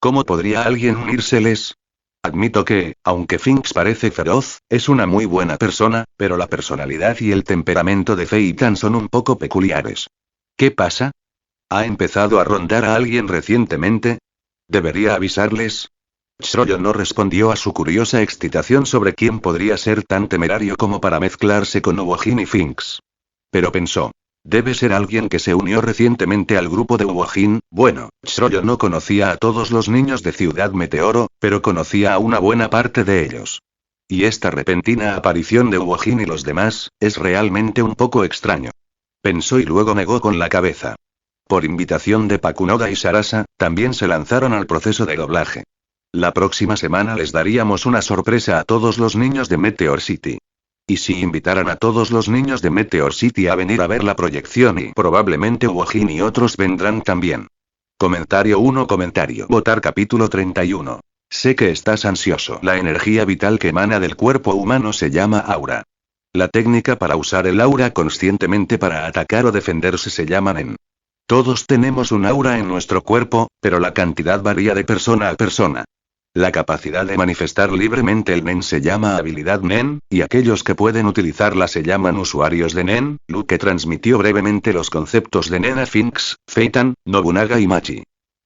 ¿Cómo podría alguien unírseles? Admito que, aunque Finks parece feroz, es una muy buena persona, pero la personalidad y el temperamento de Feitan son un poco peculiares. ¿Qué pasa? ¿Ha empezado a rondar a alguien recientemente? ¿Debería avisarles? Shroyo no respondió a su curiosa excitación sobre quién podría ser tan temerario como para mezclarse con Uojin y Finks. Pero pensó. Debe ser alguien que se unió recientemente al grupo de Uojin. Bueno, Shroyo no conocía a todos los niños de Ciudad Meteoro, pero conocía a una buena parte de ellos. Y esta repentina aparición de Uojin y los demás, es realmente un poco extraño. Pensó y luego negó con la cabeza. Por invitación de Pakunoda y Sarasa, también se lanzaron al proceso de doblaje. La próxima semana les daríamos una sorpresa a todos los niños de Meteor City. Y si invitaran a todos los niños de Meteor City a venir a ver la proyección y probablemente Uojin y otros vendrán también. Comentario 1. Votar capítulo 31. Sé que estás ansioso. La energía vital que emana del cuerpo humano se llama aura. La técnica para usar el aura conscientemente para atacar o defenderse se llama Nen. Todos tenemos un aura en nuestro cuerpo, pero la cantidad varía de persona a persona. La capacidad de manifestar libremente el Nen se llama habilidad Nen, y aquellos que pueden utilizarla se llaman usuarios de Nen. Luke transmitió brevemente los conceptos de Nen a Finks, Feitan, Nobunaga y Machi.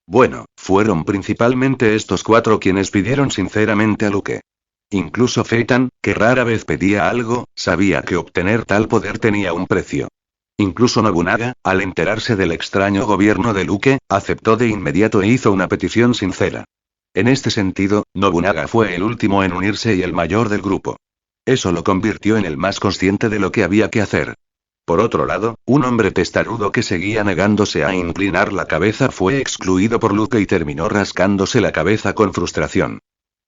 Bueno, fueron principalmente estos cuatro quienes pidieron sinceramente a Luke. Incluso Feitan, que rara vez pedía algo, sabía que obtener tal poder tenía un precio. Incluso Nobunaga, al enterarse del extraño gobierno de Luke, aceptó de inmediato e hizo una petición sincera. En este sentido, Nobunaga fue el último en unirse y el mayor del grupo. Eso lo convirtió en el más consciente de lo que había que hacer. Por otro lado, un hombre testarudo que seguía negándose a inclinar la cabeza fue excluido por Luke y terminó rascándose la cabeza con frustración.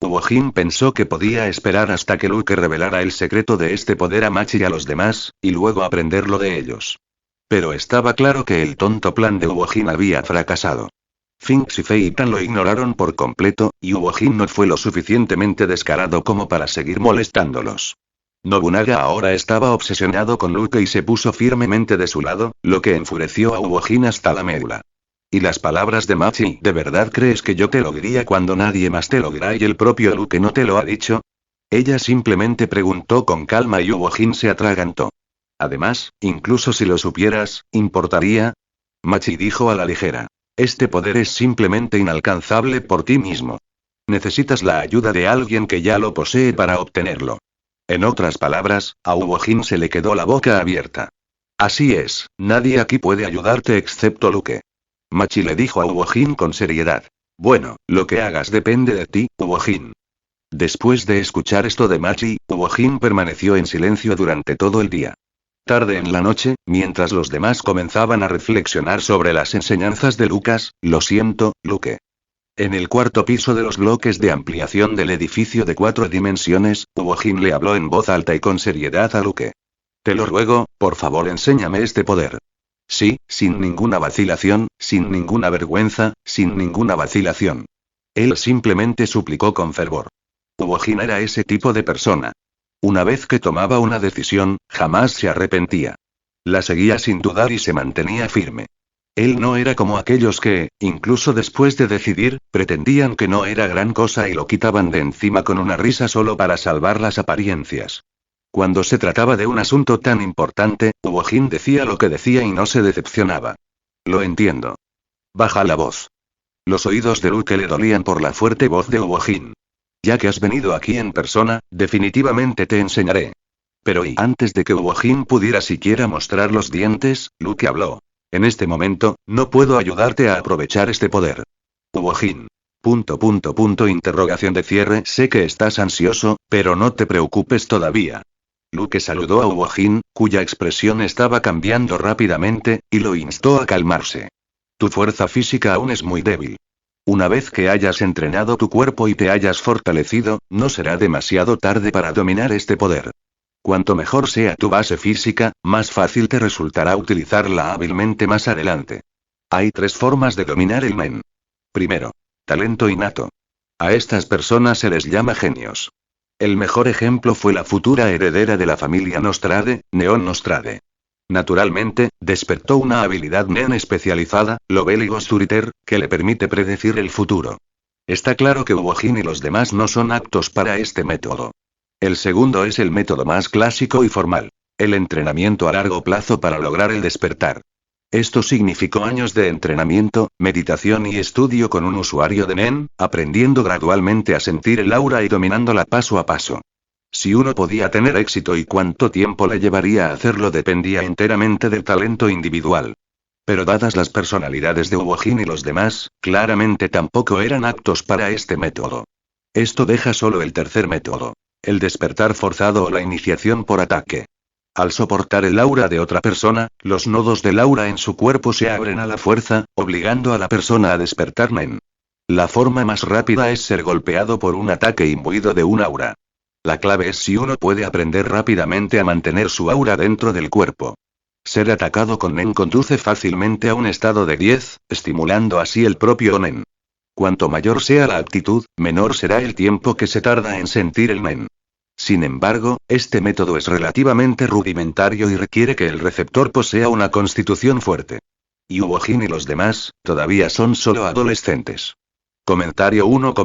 Uojin pensó que podía esperar hasta que Luke revelara el secreto de este poder a Machi y a los demás, y luego aprenderlo de ellos. Pero estaba claro que el tonto plan de Uojin había fracasado. Finks y Feitan lo ignoraron por completo, y Uojin no fue lo suficientemente descarado como para seguir molestándolos. Nobunaga ahora estaba obsesionado con Luke y se puso firmemente de su lado, lo que enfureció a Uojin hasta la médula. Y las palabras de Machi, ¿de verdad crees que yo te lo diría cuando nadie más te lo dirá y el propio Luke no te lo ha dicho? Ella simplemente preguntó con calma y Uojin se atragantó. Además, incluso si lo supieras, ¿importaría? Machi dijo a la ligera. Este poder es simplemente inalcanzable por ti mismo. Necesitas la ayuda de alguien que ya lo posee para obtenerlo. En otras palabras, a Uojin se le quedó la boca abierta. Así es, nadie aquí puede ayudarte excepto Luke. Machi le dijo a Uojin con seriedad. Bueno, lo que hagas depende de ti, Uojin. Después de escuchar esto de Machi, Uojin permaneció en silencio durante todo el día. Tarde en la noche, mientras los demás comenzaban a reflexionar sobre las enseñanzas de Lucas, lo siento, Luke. En el cuarto piso de los bloques de ampliación del edificio de 4 dimensiones, Uojin le habló en voz alta y con seriedad a Luke. Te lo ruego, por favor enséñame este poder. Sí, sin ninguna vacilación, sin ninguna vergüenza, sin ninguna vacilación. Él simplemente suplicó con fervor. Uojin era ese tipo de persona. Una vez que tomaba una decisión, jamás se arrepentía. La seguía sin dudar y se mantenía firme. Él no era como aquellos que, incluso después de decidir, pretendían que no era gran cosa y lo quitaban de encima con una risa solo para salvar las apariencias. Cuando se trataba de un asunto tan importante, Uojin decía lo que decía y no se decepcionaba. Lo entiendo. Baja la voz. Los oídos de Luke le dolían por la fuerte voz de Uojin. Ya que has venido aquí en persona, definitivamente te enseñaré. Pero y antes de que Uojin pudiera siquiera mostrar los dientes, Luke habló. En este momento, no puedo ayudarte a aprovechar este poder. Uojin. Interrogación de cierre. Sé que estás ansioso, pero no te preocupes todavía. Luke saludó a Uojin, cuya expresión estaba cambiando rápidamente, y lo instó a calmarse. Tu fuerza física aún es muy débil. Una vez que hayas entrenado tu cuerpo y te hayas fortalecido, no será demasiado tarde para dominar este poder. Cuanto mejor sea tu base física, más fácil te resultará utilizarla hábilmente más adelante. Hay 3 formas de dominar el Nen. Primero, talento innato. A estas personas se les llama genios. El mejor ejemplo fue la futura heredera de la familia Nostrade, Neon Nostrade. Naturalmente, despertó una habilidad Nen especializada, Lobeligos Turiter, que le permite predecir el futuro. Está claro que Uojin y los demás no son aptos para este método. El segundo es el método más clásico y formal. El entrenamiento a largo plazo para lograr el despertar. Esto significó años de entrenamiento, meditación y estudio con un usuario de Nen, aprendiendo gradualmente a sentir el aura y dominándola paso a paso. Si uno podía tener éxito y cuánto tiempo le llevaría a hacerlo dependía enteramente del talento individual. Pero dadas las personalidades de Uojin y los demás, claramente tampoco eran aptos para este método. Esto deja solo el tercer método. El despertar forzado o la iniciación por ataque. Al soportar el aura de otra persona, los nodos del aura en su cuerpo se abren a la fuerza, obligando a la persona a despertar Nen. La forma más rápida es ser golpeado por un ataque imbuido de un aura. La clave es si uno puede aprender rápidamente a mantener su aura dentro del cuerpo. Ser atacado con Nen conduce fácilmente a un estado de 10, estimulando así el propio Nen. Cuanto mayor sea la aptitud, menor será el tiempo que se tarda en sentir el Nen. Sin embargo, este método es relativamente rudimentario y requiere que el receptor posea una constitución fuerte. Y Uojin y los demás, todavía son solo adolescentes. Comentario 1.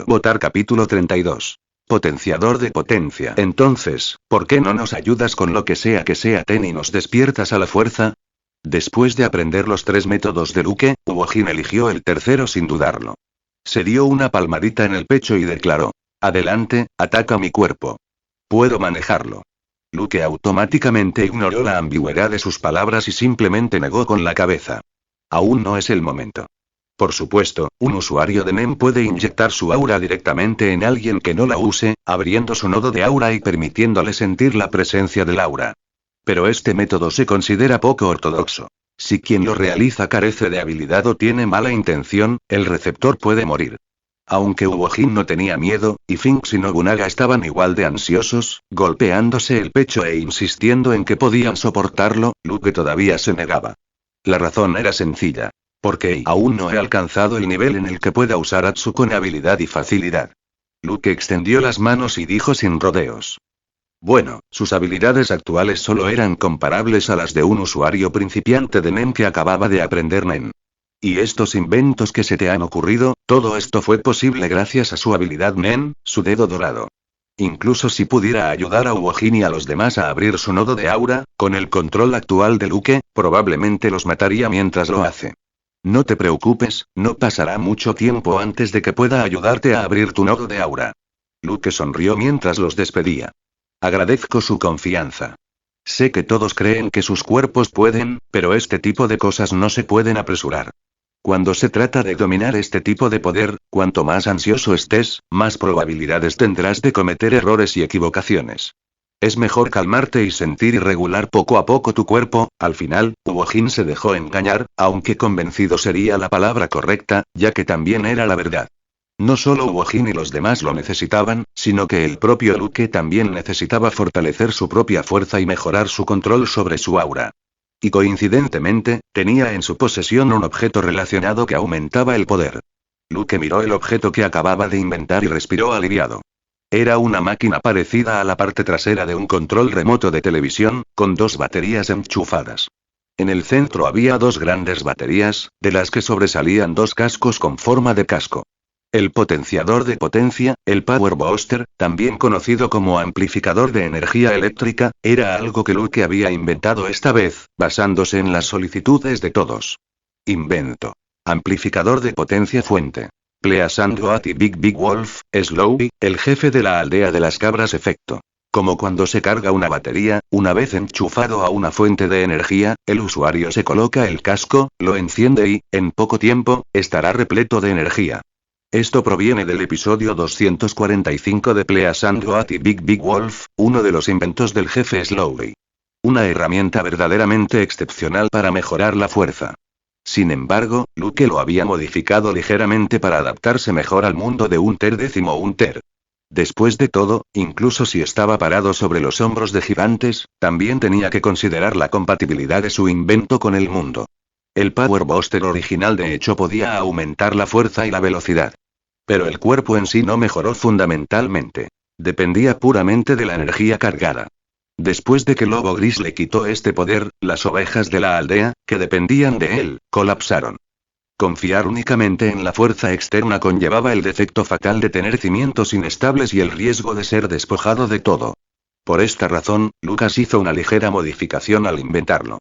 Votar capítulo 32. Potenciador de potencia. Entonces, ¿por qué no nos ayudas con lo que sea Ten y nos despiertas a la fuerza? Después de aprender los 3 métodos de Luke, Uojin eligió el tercero sin dudarlo. Se dio una palmadita en el pecho y declaró: adelante, ataca mi cuerpo. Puedo manejarlo. Luke automáticamente ignoró la ambigüedad de sus palabras y simplemente negó con la cabeza. Aún no es el momento. Por supuesto, un usuario de Nen puede inyectar su aura directamente en alguien que no la use, abriendo su nodo de aura y permitiéndole sentir la presencia del aura. Pero este método se considera poco ortodoxo. Si quien lo realiza carece de habilidad o tiene mala intención, el receptor puede morir. Aunque Uojin no tenía miedo, y Finks y Nobunaga estaban igual de ansiosos, golpeándose el pecho e insistiendo en que podían soportarlo, Luke todavía se negaba. La razón era sencilla. Porque aún no he alcanzado el nivel en el que pueda usar Atsu con habilidad y facilidad. Luke extendió las manos y dijo sin rodeos. Bueno, sus habilidades actuales solo eran comparables a las de un usuario principiante de Nen que acababa de aprender Nen. Y estos inventos que se te han ocurrido, todo esto fue posible gracias a su habilidad Nen, su dedo dorado. Incluso si pudiera ayudar a Uojin y a los demás a abrir su nodo de aura, con el control actual de Luke, probablemente los mataría mientras lo hace. No te preocupes, no pasará mucho tiempo antes de que pueda ayudarte a abrir tu nodo de aura. Luke sonrió mientras los despedía. Agradezco su confianza. Sé que todos creen que sus cuerpos pueden, pero este tipo de cosas no se pueden apresurar. Cuando se trata de dominar este tipo de poder, cuanto más ansioso estés, más probabilidades tendrás de cometer errores y equivocaciones. Es mejor calmarte y sentir y regular poco a poco tu cuerpo. Al final, Uojin se dejó engañar, aunque convencido sería la palabra correcta, ya que también era la verdad. No solo Uojin y los demás lo necesitaban, sino que el propio Luke también necesitaba fortalecer su propia fuerza y mejorar su control sobre su aura. Y coincidentemente, tenía en su posesión un objeto relacionado que aumentaba el poder. Luke miró el objeto que acababa de inventar y respiró aliviado. Era una máquina parecida a la parte trasera de un control remoto de televisión, con 2 baterías enchufadas. En el centro había 2 grandes baterías, de las que sobresalían 2 cascos con forma de casco. El potenciador de potencia, el Power Booster, también conocido como amplificador de energía eléctrica, era algo que Luke había inventado esta vez, basándose en las solicitudes de todos. Invento. Amplificador de potencia fuente. Pleasant Goat y Big Wolf, Slowy, el jefe de la aldea de las cabras efecto. Como cuando se carga una batería, una vez enchufado a una fuente de energía, el usuario se coloca el casco, lo enciende y, en poco tiempo, estará repleto de energía. Esto proviene del episodio 245 de Pleasant Goat y Big Wolf, uno de los inventos del jefe Slowy. Una herramienta verdaderamente excepcional para mejorar la fuerza. Sin embargo, Luke lo había modificado ligeramente para adaptarse mejor al mundo de Unter décimo Unter. Después de todo, incluso si estaba parado sobre los hombros de gigantes, también tenía que considerar la compatibilidad de su invento con el mundo. El Power Booster original de hecho podía aumentar la fuerza y la velocidad. Pero el cuerpo en sí no mejoró fundamentalmente. Dependía puramente de la energía cargada. Después de que Lobo Gris le quitó este poder, las ovejas de la aldea, que dependían de él, colapsaron. Confiar únicamente en la fuerza externa conllevaba el defecto fatal de tener cimientos inestables y el riesgo de ser despojado de todo. Por esta razón, Lucas hizo una ligera modificación al inventarlo.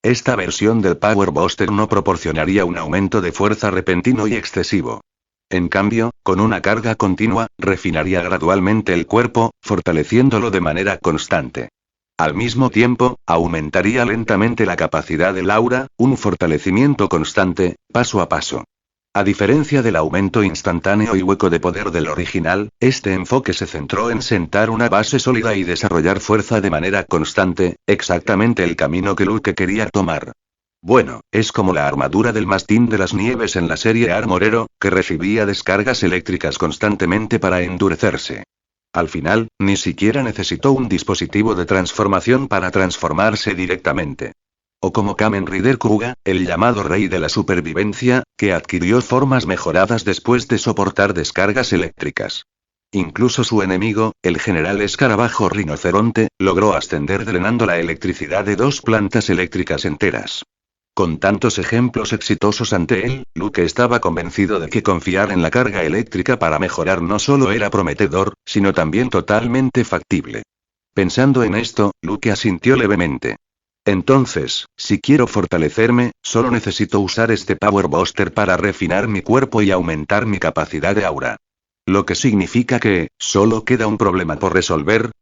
Esta versión del Power Booster no proporcionaría un aumento de fuerza repentino y excesivo. En cambio, con una carga continua, refinaría gradualmente el cuerpo, fortaleciéndolo de manera constante. Al mismo tiempo, aumentaría lentamente la capacidad del aura, un fortalecimiento constante, paso a paso. A diferencia del aumento instantáneo y hueco de poder del original, este enfoque se centró en sentar una base sólida y desarrollar fuerza de manera constante, exactamente el camino que Luke quería tomar. Bueno, es como la armadura del Mastín de las Nieves en la serie Armorero, que recibía descargas eléctricas constantemente para endurecerse. Al final, ni siquiera necesitó un dispositivo de transformación para transformarse directamente. O como Kamen Rider Kuga, el llamado rey de la supervivencia, que adquirió formas mejoradas después de soportar descargas eléctricas. Incluso su enemigo, el general escarabajo rinoceronte, logró ascender drenando la electricidad de 2 plantas eléctricas enteras. Con tantos ejemplos exitosos ante él, Luke estaba convencido de que confiar en la carga eléctrica para mejorar no solo era prometedor, sino también totalmente factible. Pensando en esto, Luke asintió levemente. Entonces, si quiero fortalecerme, solo necesito usar este Power Booster para refinar mi cuerpo y aumentar mi capacidad de aura. Lo que significa que, solo queda un problema por resolver,